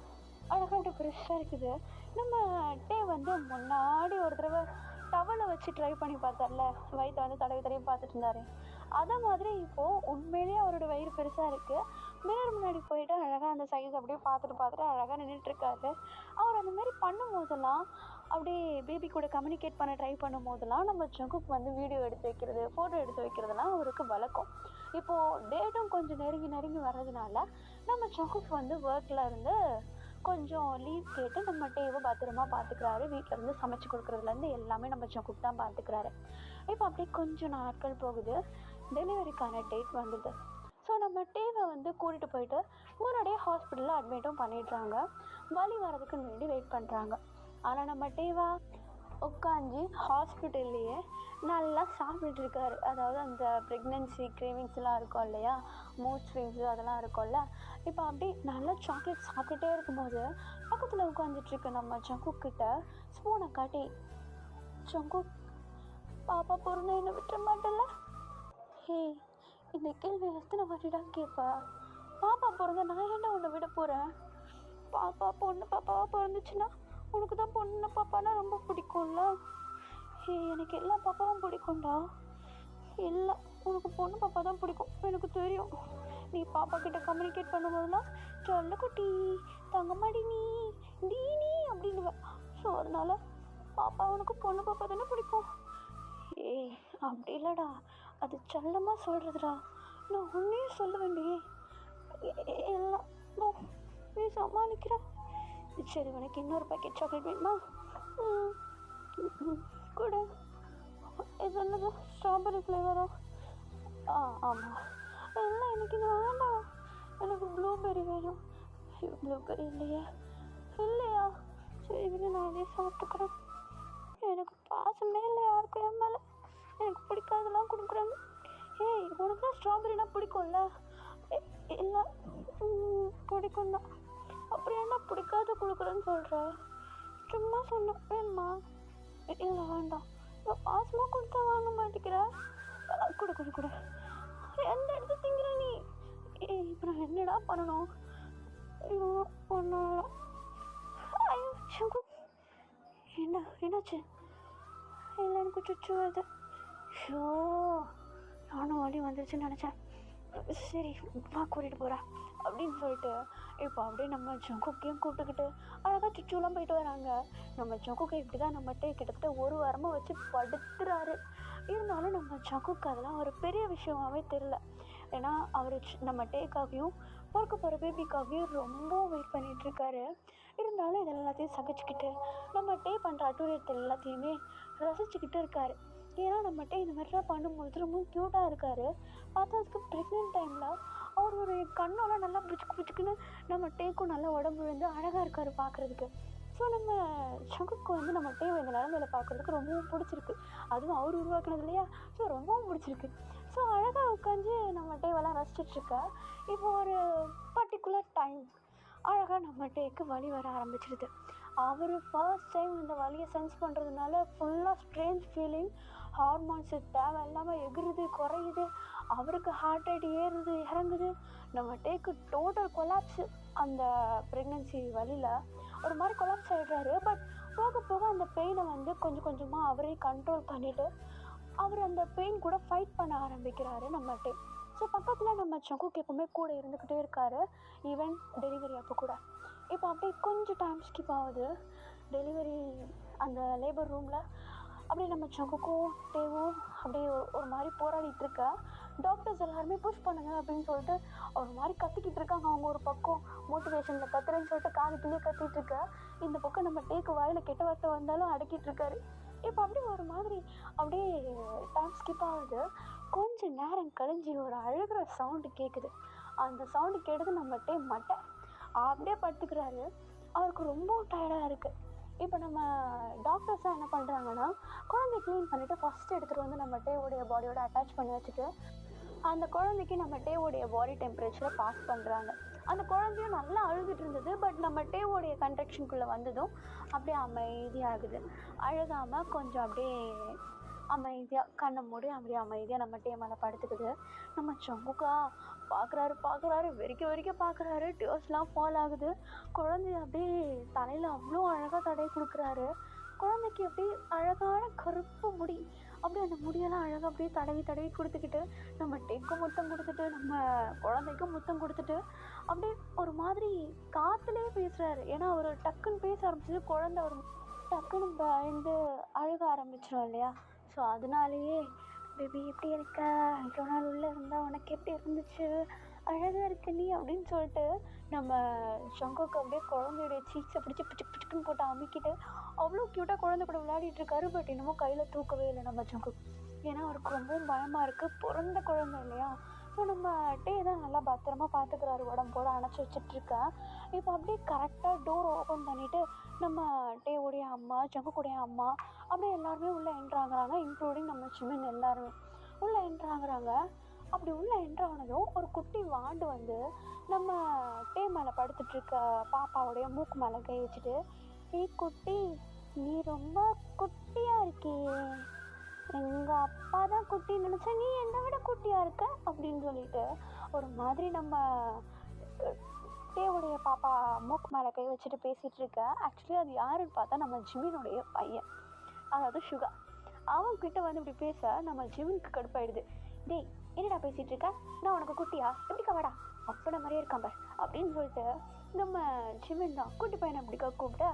அழகாக அப்படியே பெருசாக இருக்குது. நம்ம டே வந்து முன்னாடி ஒரு தடவை டவலை வச்சு ட்ரை பண்ணி பார்த்தார்ல, வயிற்றை வந்து தடவி பார்த்துட்டு இருந்தார். அதை மாதிரி இப்போது உண்மையிலேயே அவரோட வயிறு பெருசாக இருக்குது. மிரர் முன்னாடி போயிட்டு அழகாக அந்த சைஸ் அப்படியே பார்த்துட்டு அழகாக நின்றுட்டுருக்காரு. அவர் அந்த மாதிரி பண்ணும் போதெல்லாம் அப்படியே பேபி கூட கம்யூனிகேட் பண்ண ட்ரை பண்ணும் போதெல்லாம் நம்ம ஜங்குக்கு வந்து வீடியோ எடுத்து வைக்கிறது, ஃபோட்டோ எடுத்து வைக்கிறதுலாம் அவருக்கு வழக்கம். இப்போது டேட்டும் கொஞ்சம் நெருங்கி வர்றதுனால நம்ம ஜங்குக்கு வந்து ஒர்க்கில் இருந்து கொஞ்சம் லீவ் கேட்டு நம்ம டேவை பத்திரமா பார்த்துக்கிறாரு. வீட்டில் இருந்து சமைச்சு கொடுக்குறதுலேருந்து எல்லாமே நம்ம ஜங்குக்கு தான் பார்த்துக்கிறாரு. இப்போ அப்படியே கொஞ்சம் நாட்கள் போகுது, டெலிவரிக்கான டேட் வந்துடுது. ஸோ நம்ம டேவை வந்து கூட்டிகிட்டு போயிட்டு முன்னாடியே ஹாஸ்பிட்டலில் அட்மிட்டும் பண்ணிடுறாங்க. வலி வரதுக்கு வேண்டி வெயிட் பண்ணுறாங்க. ஆனால் நம்ம டேவா உட்காந்து ஹாஸ்பிட்டல்லையே நல்லா சாப்பிட்டுருக்காரு. அதாவது அந்த ப்ரெக்னென்சி க்ரேவிங்ஸ்லாம் இருக்கும் இல்லையா, மூட் ஸ்விங்ஸு அதெல்லாம் இருக்கும்ல. இப்போ அப்படி நல்லா சாக்லேட் சாப்பிட்டுட்டே இருக்கும்போது பக்கத்தில் உட்காந்துட்ருக்கு நம்ம ஜங்குக்கிட்ட ஸ்பூனை காட்டி, ஜங்கு பாப்பா பிறந்தா என்னை விட்டுற மாட்டேல்ல? ஹே, இந்த கேள்வி எத்தனை வாட்டிடா கேட்பா? பாப்பா பிறந்தா நான் ஏன்டா உன்னை விட போகிறேன்? பாப்பா பொண்ணு பாப்பாவாக பிறந்துச்சுன்னா உனக்கு தான் பொண்ணு பாப்பானா ரொம்ப பிடிக்கும்ல? ஹே, எனக்கு எல்லா பாப்பாவும் பிடிக்கும்டா. இல்லை, உனக்கு பொண்ணு பாப்பா தான் பிடிக்கும், எனக்கு தெரியும். நீ பாப்பா கிட்ட கம்யூனிகேட் பண்ணும்போதெல்லாம் சொல்ல குட்டி, தங்கமாடி நீ தீனி அப்படின்னுவேன். ஸோ அதனால பாப்பா உனக்கு பொண்ணு பாப்பா தானே பிடிக்கும். ஏய், அப்படி இல்லைடா, அது செல்லமாக சொல்கிறதுடா. நான் உன்னையும் சொல்லுவேன்டி. எல்லாம் நீ சமாளிக்கிற. சரி, உனக்கு இன்னொரு பேக்கெட் சாக்லேட் வேணுமா? கூட இது என்னது, ஸ்ட்ராபெரி ஃப்ளேவரா? ஆமாம். இல்லை, எனக்கு இது வேண்டாம், எனக்கு ப்ளூபெர்ரி வேணும். ப்ளூபெர்ரி இல்லையா? சரி விட, நான் இதே சாப்பிட்டுக்கிறேன். எனக்கு பாசமே இல்லை யாருக்கும் என் மேலே. எனக்கு பிடிக்காதெல்லாம் கொடுக்குறாங்க. ஏய், உனக்கு தான் ஸ்ட்ராபெரினா பிடிக்கும்ல? இல்லை, பிடிக்கும் தான். அப்புறம் என்ன பிடிக்காத கொடுக்குறேன்னு சொல்கிற? சும்மா சொன்ன வேணுமா? இல்லை வேண்டாம். இப்போ பாசமாக கொடுத்தா வாங்க மாட்டேங்கிற. கொடு. எந்த இடத்த திங்கிற நீ? ஏய், இப்போ நான் என்னடா பண்ணணும்? ஐயோ ஒன்று. ஐயோ சங்கு, என்னாச்சு? இல்லை, எனக்கு சுச்சு வருது. ஐயோ, நானும் வலி வந்துருச்சுன்னு நினச்சேன். சரி வா, கூட்டிகிட்டு போகிறேன் அப்படின்னு சொல்லிட்டு இப்போ அப்படியே நம்ம ஜங்குக்கையும் கூப்பிட்டுக்கிட்டு அழகாக சுச்சுலாம் போயிட்டு வராங்க. நம்ம ஜங்குக்கை இப்படி தான் நம்மகிட்ட கிட்டத்தட்ட ஒரு வாரமாக வச்சு படுத்துறாரு. இருந்தாலும் நம்ம ஜங்குக்கு அதெல்லாம் ஒரு பெரிய விஷயமாகவே தெரில. ஏன்னா அவர் நம்ம டேக்காவையும் பிறக்க போகிற பேபிக்காவையும் ரொம்ப வெயிட் பண்ணிகிட்ருக்காரு. இருந்தாலும் இது எல்லாத்தையும் சகிச்சுக்கிட்டு நம்ம டே பண்ணுற அட்டூழியத்தை எல்லாத்தையுமே ரசிச்சுக்கிட்டு இருக்காரு. ஏன்னா நம்மகிட்ட இந்த மாதிரிலாம் பண்ணும்போது ரொம்ப க்யூட்டாக இருக்கார். பார்த்தா அதுக்கு ப்ரெக்னென்ட் டைமில் அவர் ஒரு கண்ணெல்லாம் நல்லா பிடிச்சிக்குன்னு நம்ம டேக்கும் நல்லா உடம்பு விழுந்து அழகாக இருக்கார் பார்க்குறதுக்கு. ஸோ நம்ம சங்குக்கு வந்து நம்ம டேவை இந்த நிலமையில் பார்க்குறதுக்கு ரொம்பவும் பிடிச்சிருக்கு. அதுவும் அவர் உருவாக்குனது இல்லையா? ஸோ ரொம்பவும் பிடிச்சிருக்கு. ஸோ அழகாக உட்காந்து நம்ம டேவெல்லாம் ரசிச்சிட்ருக்கா. இப்போ ஒரு பர்டிகுலர் டைம் அழகாக நம்ம டேக்கு வலி வர ஆரம்பிச்சிடுது. அவர் ஃபர்ஸ்ட் டைம் இந்த வலியை சென்ஸ் பண்ணுறதுனால ஃபுல்லாக ஸ்ட்ரேஞ்ச் ஃபீலிங், ஹார்மோன்ஸு தேவை இல்லாமல் எகுறுது குறையுது, அவருக்கு ஹார்ட் ரேட் ஏறுது இறங்குது. நம்ம டேக்கு டோட்டல் கொலாப்ஸு. அந்த ப்ரெக்னென்சி வலியில் ஒரு மாதிரி கொலாப்ஸ் ஆகிடுறாரு. பட் போக போக அந்த பெயினை வந்து கொஞ்சம் கொஞ்சமாக அவரே கண்ட்ரோல் பண்ணிவிட்டு அவர் அந்த பெயின் கூட ஃபைட் பண்ண ஆரம்பிக்கிறாரு நம்ம டே. ஸோ பக்கத்தில் நம்ம சங்குக்கு எப்போவுமே கூட இருந்துக்கிட்டே இருக்கார், ஈவன் டெலிவரி அப்போ கூட. இப்போ அப்படியே கொஞ்சம் டைம் ஸ்கிப் ஆகுது. டெலிவரி அந்த லேபர் ரூமில் அப்படியே நம்ம சங்குக்கும் டேவும் அப்படியே ஒரு மாதிரி போராடிட்டுருக்கா. டாக்டர்ஸ் எல்லாருமே புஷ் பண்ணுங்க அப்படின்னு சொல்லிட்டு ஒரு மாதிரி கத்திக்கிட்டு இருக்காங்க. அவங்க ஒரு பக்கம் மோட்டிவேஷனில் கத்துறேன்னு சொல்லிட்டு காதுக்குள்ளேயே கத்திட்டுருக்கா. இந்த பக்கம் நம்ம டேக்கு வாயில் கெட்ட வார்த்தை வந்தாலும் அடக்கிட்டுருக்காரு. இப்போ அப்படியே ஒரு மாதிரி அப்படியே டைம் ஸ்கிப் ஆகுது. கொஞ்சம் நேரம் கழிஞ்சு ஒரு அழுகிற சவுண்டு கேட்குது. அந்த சவுண்டு கேட்டது நம்ம டே மட்டை அப்படியே படுத்துக்கிறாரு. அவருக்கு ரொம்ப டயர்டாக இருக்குது. இப்போ நம்ம டாக்டர்ஸாக என்ன பண்ணுறாங்கன்னா, குழந்தைய க்ளீன் பண்ணிவிட்டு ஃபஸ்ட்டு எடுத்துகிட்டு வந்து நம்ம டேவோடைய பாடியோட அட்டாச் பண்ணி வச்சுட்டு அந்த குழந்தைக்கு நம்ம டேவோடைய பாடி டெம்பரேச்சரை பாஸ் பண்ணுறாங்க. அந்த குழந்தையும் நல்லா அழுதுட்டு இருந்தது. பட் நம்ம டேவோடைய கன்ட்ரக்ஷனுக்குள்ளே வந்ததும் அப்படியே அமைதியாகுது. அழுகாமல் கொஞ்சம் அப்படியே அமைதியாக கண்ணை மூடி அப்படியே அமைதியாக நம்ம டே மேலே படுத்துக்குது. நம்ம சங்குக்கா பார்க்குறாரு வெறிக்க பார்க்குறாரு. டியர்ஸ்லாம் ஃபால் ஆகுது. குழந்தைய அப்படியே தலையில் அவ்வளோ அழகாக தடவி கொடுக்குறாரு. குழந்தைக்கு அப்படியே அழகான கருப்பு முடி, அப்படியே அந்த முடியெல்லாம் அழகாக அப்படியே தடவி கொடுத்துக்கிட்டு நம்ம டேக்கும் முத்தம் கொடுத்துட்டு நம்ம குழந்தைக்கும் முத்தம் கொடுத்துட்டு அப்படியே ஒரு மாதிரி காற்றுலேயே பேசுகிறாரு. ஏன்னா அவர் டக்குன்னு பேச ஆரம்பிச்சது குழந்தை ஒரு டக்குன்னு பயந்து அழுக ஆரம்பிச்சிடும் இல்லையா? ஸோ அதனாலேயே பேபி எப்படி இருக்க, இவ்வளோ நாள் உள்ளே இருந்தால் உனக்கு எப்படி இருந்துச்சு, அழகாக இருக்க நீ அப்படின்னு சொல்லிட்டு நம்ம சங்குக்கு அப்படியே குழந்தையுடைய சீக்ஸை பிடிச்சி பிச்சுக்குன்னு போட்டு அமுக்கிட்டு அவ்வளோ க்யூட்டாக குழந்தை கூட விளையாடிட்டுருக்காரு. பட் இன்னமும் கையில் தூக்கவே இல்லை நம்ம சங்கு. ஏன்னா அவருக்கு ரொம்பவும் பயமாக இருக்குது, பிறந்த குழந்தை இல்லையா? ஸோ நம்ம டே தான் நல்லா பத்திரமா பார்த்துக்கிறாரு, உடம்போடு அணைச்சி வச்சிட்ருக்கா. இப்போ அப்படியே கரெக்டாக டோர் ஓப்பன் பண்ணிவிட்டு நம்ம டேவுடைய அம்மா, ஜங்குக்குடைய அம்மா அப்படியே எல்லாருமே உள்ளே என்ட்ராங்கிறாங்க. இன்க்ளூடிங் நம்ம சிமின் எல்லாருமே உள்ளே என்ட்ராங்கிறாங்க. அப்படி உள்ளே என்ட்ரானதும் ஒரு குட்டி வாண்டு வந்து நம்ம டே மேலே படுத்துட்ருக்க பாப்பாவுடைய மூக்கு மேலே கை வச்சுட்டு, குட்டி நீ ரொம்ப குட்டியாக இருக்கியே எங்கள் அப்பா தான் குட்டின்னு நினச்சா நீ என்னை விட குட்டியாக இருக்க அப்படின்னு சொல்லிட்டு ஒரு மாதிரி நம்ம தேவுடைய பாப்பா மூக்கு மேலே கை வச்சுட்டு பேசிகிட்டு இருக்க. ஆக்சுவலி அது யாருன்னு பார்த்தா நம்ம ஜிமினுடைய பையன், அதாவது சுகா. அவன்கிட்ட வந்து இப்படி பேச நம்ம ஜிமினுக்கு கடுப்பாயிடுது. டேய் என்னடா பேசிகிட்டு இருக்க, நான் உனக்கு குட்டியா, எப்படிக்கா வாடா, அப்பட மாதிரியே இருக்கான் பார் அப்படின்னு சொல்லிட்டு நம்ம ஜிமின் தான் குட்டி பையனை அப்படிக்கா கூப்பிட்டு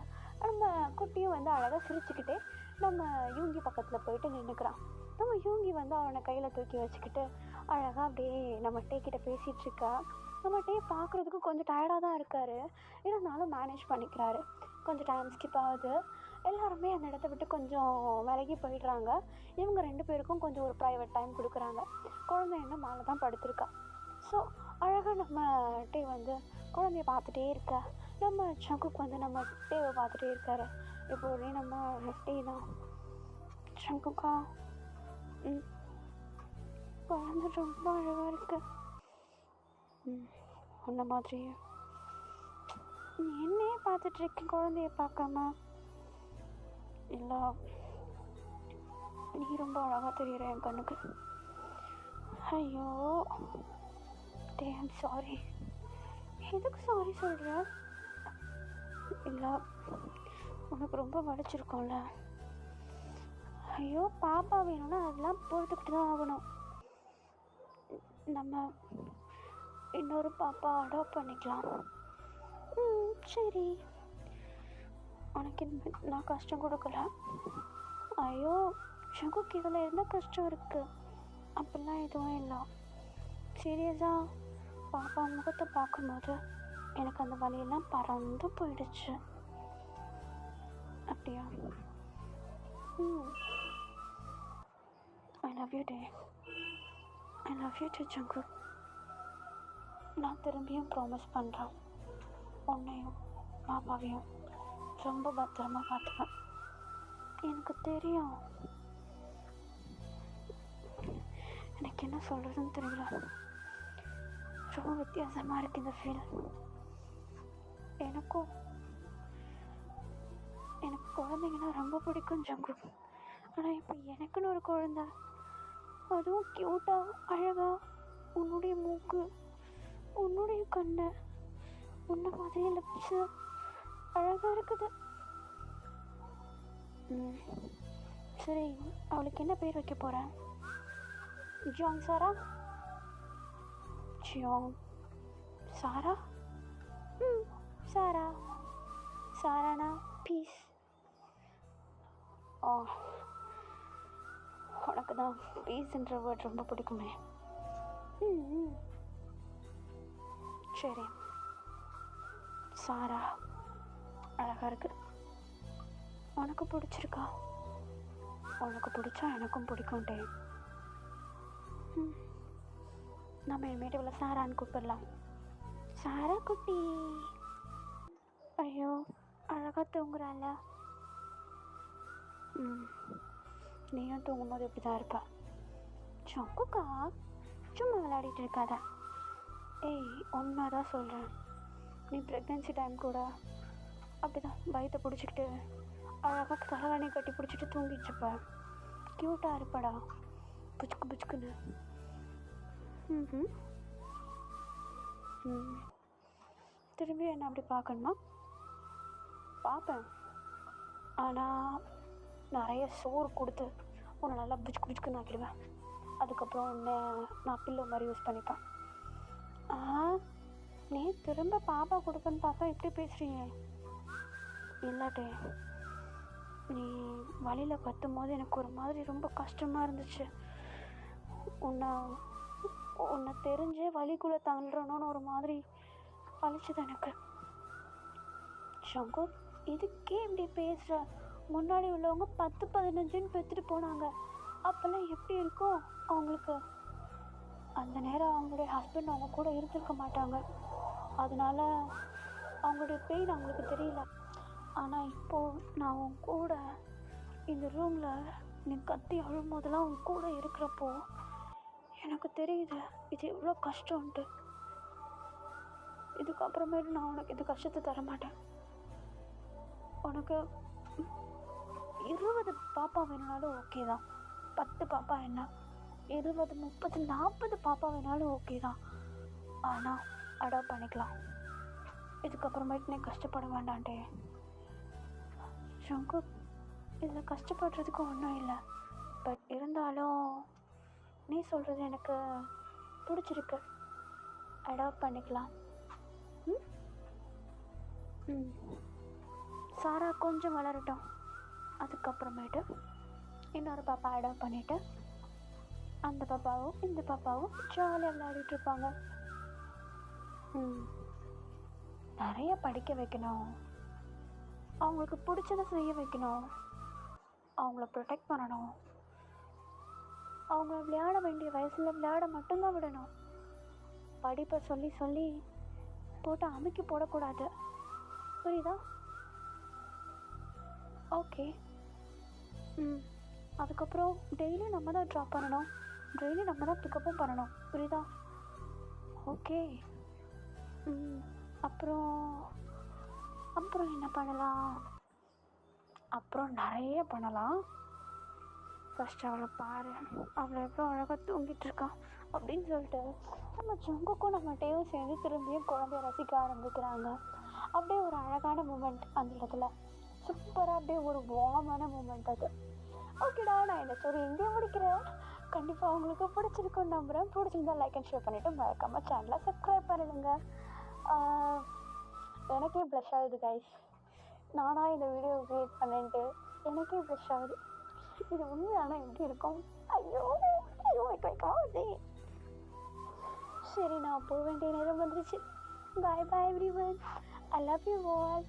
நம்ம குட்டியும் வந்து அழகாக சிரிச்சுக்கிட்டே நம்ம யூங்கி பக்கத்தில் போயிட்டு நின்றுக்கிறான். நம்ம யூங்கி வந்து அவனை கையில் தூக்கி வச்சுக்கிட்டு அழகாக அப்படியே நம்ம டேக்கிட்ட பேசிகிட்ருக்கா. நம்ம டே பார்க்குறதுக்கு கொஞ்சம் டயர்டாக தான் இருக்கார், இருந்தாலும் மேனேஜ் பண்ணிக்கிறாரு. கொஞ்சம் டைம் ஸ்கிப் ஆகுது, எல்லாருமே அந்த இடத்த விட்டு கொஞ்சம் விலகி போயிடுறாங்க. இவங்க 2 பேருக்கும் கொஞ்சம் ஒரு ப்ரைவேட் டைம் கொடுக்குறாங்க. குழந்தை இன்னும் மேலே தான் படுத்திருக்கா. ஸோ அழகாக நம்ம டே வந்து குழந்தைய பார்த்துட்டே இருக்கா. நம்ம சங்குக்கு வந்து நம்ம டேவை பார்த்துட்டே இருக்காரு. இப்போ ஒரே நம்ம டே தான், சங்குக்கா குழந்தை ரொம்ப அழகாக இருக்கு, அந்த மாதிரி நீ என்னையே பார்த்துட்ருக்கேன் குழந்தைய பார்க்காம. இல்லை நீ ரொம்ப அழகாக தெரியுற என் கண்ணுக்கு. ஐயோ டே ஐம் சாரி. எதுக்கு சாரி சொல்கிற? இல்லை உனக்கு ரொம்ப வலிச்சிருக்கோம்ல. ஐயோ பாப்பா வேணும்னா அதெல்லாம் பொறுத்துக்கிட்டு தான் ஆகணும். நம்ம இன்னொரு பாப்பா அடாப்ட் பண்ணிக்கலாம். சரி, உனக்கு நான் கஷ்டம் கொடுக்கல. ஐயோ சங்குக்கு இதில் என்ன கஷ்டம் இருக்குது? அப்படிலாம் எதுவும் இல்லை. சீரியஸாக பாப்பா முகத்தை பார்க்கும்போது எனக்கு அந்த வலியெல்லாம் பறந்து போயிடுச்சு. அப்படியா? ஐ லவ் யூ டே. ஐ லவ் யூ டே சங்கு. நான் திரும்பியும் ப்ராமிஸ் பண்ணுறேன், உன்னையும் பாப்பாவையும் ரொம்ப பத்திரமா பார்த்துப்பேன். எனக்கு தெரியும், எனக்கு என்ன சொல்கிறதுன்னு தெரியல, ரொம்ப வித்தியாசமாக இருக்குது இந்த ஃபீல். எனக்கு குழந்தைங்கன்னா ரொம்ப பிடிக்கும் ஜங்கு. ஆனால் இப்போ எனக்குன்னு ஒரு குழந்தை, அதுவும் க்யூட்டாக அழகாக, உன்னுடைய மூக்கு, உன்னுடைய கண்ணு, உன்ன மாதிரியே லிப்ஸு அழகாக இருக்குது. சரி, அவளுக்கு என்ன பேர் வைக்க போகிறேன்? ஜாங் சாரா? ஜியோங் சாரா? சாரா. சாரானா பீஸ். உனக்கு தான் பீஸ்ன்ற வேர்ட் ரொம்ப பிடிக்குமே. சரி, சாரா அழகாக இருக்கு. உனக்கு பிடிச்சிருக்கா? உனக்கு பிடிச்சா எனக்கும் பிடிக்கும்ட்டே. நம்ம இனிமேட்டு இவ்வளோ சாரான்னு கூப்பிடலாம். சாரா குட்டி. ஐயோ அழகாக தூங்குறாள். நீயும் தூங்கும்போது இப்படி தான் இருப்பா. சங்குக்கா சும்மா விளையாடிட்டு இருக்காத. ஏய் உண்மை தான் சொல்கிறேன், நீ ப்ரெக்னென்சி டைம் கூட அப்படி தான் வயிற்றை பிடிச்சிக்கிட்டு அழகாக தலைவாணியை கட்டி பிடிச்சிட்டு தூங்கிட்டுருப்ப. க்யூட்டாக இருப்படா, புச்சுக்கு புச்சுக்குன்னு. திரும்பி என்ன அப்படி பார்க்கணுமா? பார்ப்பேன், ஆனால் நிறைய சோறு கொடுத்து உன்னை நல்லா புச்சுக்கு புச்சுக்குன்னு ஆக்கிடுவேன். அதுக்கப்புறம் உன்னை நான் பில்லோ மாதிரி யூஸ் பண்ணிப்பேன். நீ திரும்ப பாப்பா கொடுப்பேன்னு பார்த்தா இப்படி பேசுகிறீங்க. இல்லாட்டே நீ வழியில் கத்தும் போது எனக்கு ஒரு மாதிரி ரொம்ப கஷ்டமாக இருந்துச்சு. உன்னை தெரிஞ்சே வலிக்குள்ளே தள்ளுறணும்னு ஒரு மாதிரி வலிச்சுது எனக்கு. சங்கர் இதுக்கே இப்படி பேசுகிற? முன்னாடி உள்ளவங்க 10-15 பெற்றுட்டு போனாங்க. அப்போல்லாம் எப்படி இருக்கும் அவங்களுக்கு? அந்த நேரம் அவங்களுடைய ஹஸ்பண்ட் அவங்க கூட இருந்திருக்க மாட்டாங்க, அதனால அவங்களுடைய பெயின் அவங்களுக்கு தெரியல. ஆனால் இப்போது நான் உன் கூட இந்த ரூமில் நீ கத்தி அழும்போதெல்லாம் உன் கூட இருக்கிறப்போ எனக்கு தெரியுது இது எவ்வளோ கஷ்டம்ன்ட்டு. இதுக்கப்புறமேட்டு நான் உனக்கு இது கஷ்டத்தை தரமாட்டேன். உனக்கு 20 பாப்பா வேணுனாலும் ஓகே தான், 10 பாப்பா என்ன, 20, 30, 40 பாப்பா வேணாலும் ஓகே தான். ஆனால் அடாப்ட் பண்ணிக்கலாம். இதுக்கப்புறமேட்டு நீ கஷ்டப்பட வேண்டான்ட்டே. ஜங்குக், இதில் கஷ்டப்படுறதுக்கு ஒன்றும் இல்லை. பட் இருந்தாலும் நீ சொல்கிறது எனக்கு பிடிச்சிருக்கு. அடாப்ட் பண்ணிக்கலாம். ம் ம் சாரா கொஞ்சம் வளரட்டும். அதுக்கப்புறமேட்டு இன்னொரு பாப்பா அடாப்ட் பண்ணிவிட்டு அந்த பாப்பாவும் இந்த பாப்பாவும் ஜாலியாக விளையாடிட்டுருப்பாங்க. நிறைய படிக்க வைக்கணும், அவங்களுக்கு பிடிச்சதை செய்ய வைக்கணும், அவங்கள ப்ரொடெக்ட் பண்ணணும், அவங்கள விளையாட வேண்டிய வயசில் விளையாட மட்டும்தான் விடணும். படிப்பை சொல்லி சொல்லி போட்டு அமுக்கி போடக்கூடாது. புரியுதா? ஓகே. அதுக்கப்புறம் டெய்லியும் நம்ம தான் ட்ராப் பண்ணணும், டெய்லி நம்ம தான் பிக்கப்பும் பண்ணணும். புரியுதா? ஓகே. அப்புறம் அப்புறம் என்ன பண்ணலாம்? அப்புறம் நிறைய பண்ணலாம். ஃபஸ்ட் அவளை பாரு, அவளை எவ்வளோ அழகாக தூங்கிட்டு இருக்கா அப்படின்னு சொல்லிட்டு நம்ம ஜங்குக்கும் நம்மகிட்டையும் சேர்ந்து திரும்பியும் குழந்தைய ரசிக்க ஆரம்பிக்கிறாங்க. அப்படியே ஒரு அழகான மூமெண்ட் அந்த இடத்துல. சூப்பராக அப்படியே ஒரு வார்மான மூமெண்ட் அது. ஓகேடா, நான் இந்த ஸ்டோரி எங்கேயும் முடிக்கிறேன். கண்டிப்பாக உங்களுக்கு பிடிச்சிருக்குன்னு நம்புகிறேன். பிடிச்சிருந்தா லைக் அண்ட் ஷேர் பண்ணிவிட்டு மறக்காமல் சேனலை சப்ஸ்கிரைப் பண்ணிடுங்க. எனக்கே ப்ளஷ் ஆகுது கைஸ், நானாக இந்த வீடியோ க்ரியேட் பண்ணிட்டு எனக்கே ப்ளஷ் ஆகுது. இது உண்மையான எப்படி இருக்கும்? ஐயோ ஐயோ வைக்காதே. சரி, நான் போக வேண்டிய நேரம் வந்துருச்சு. Bye bye everyone. I love you all.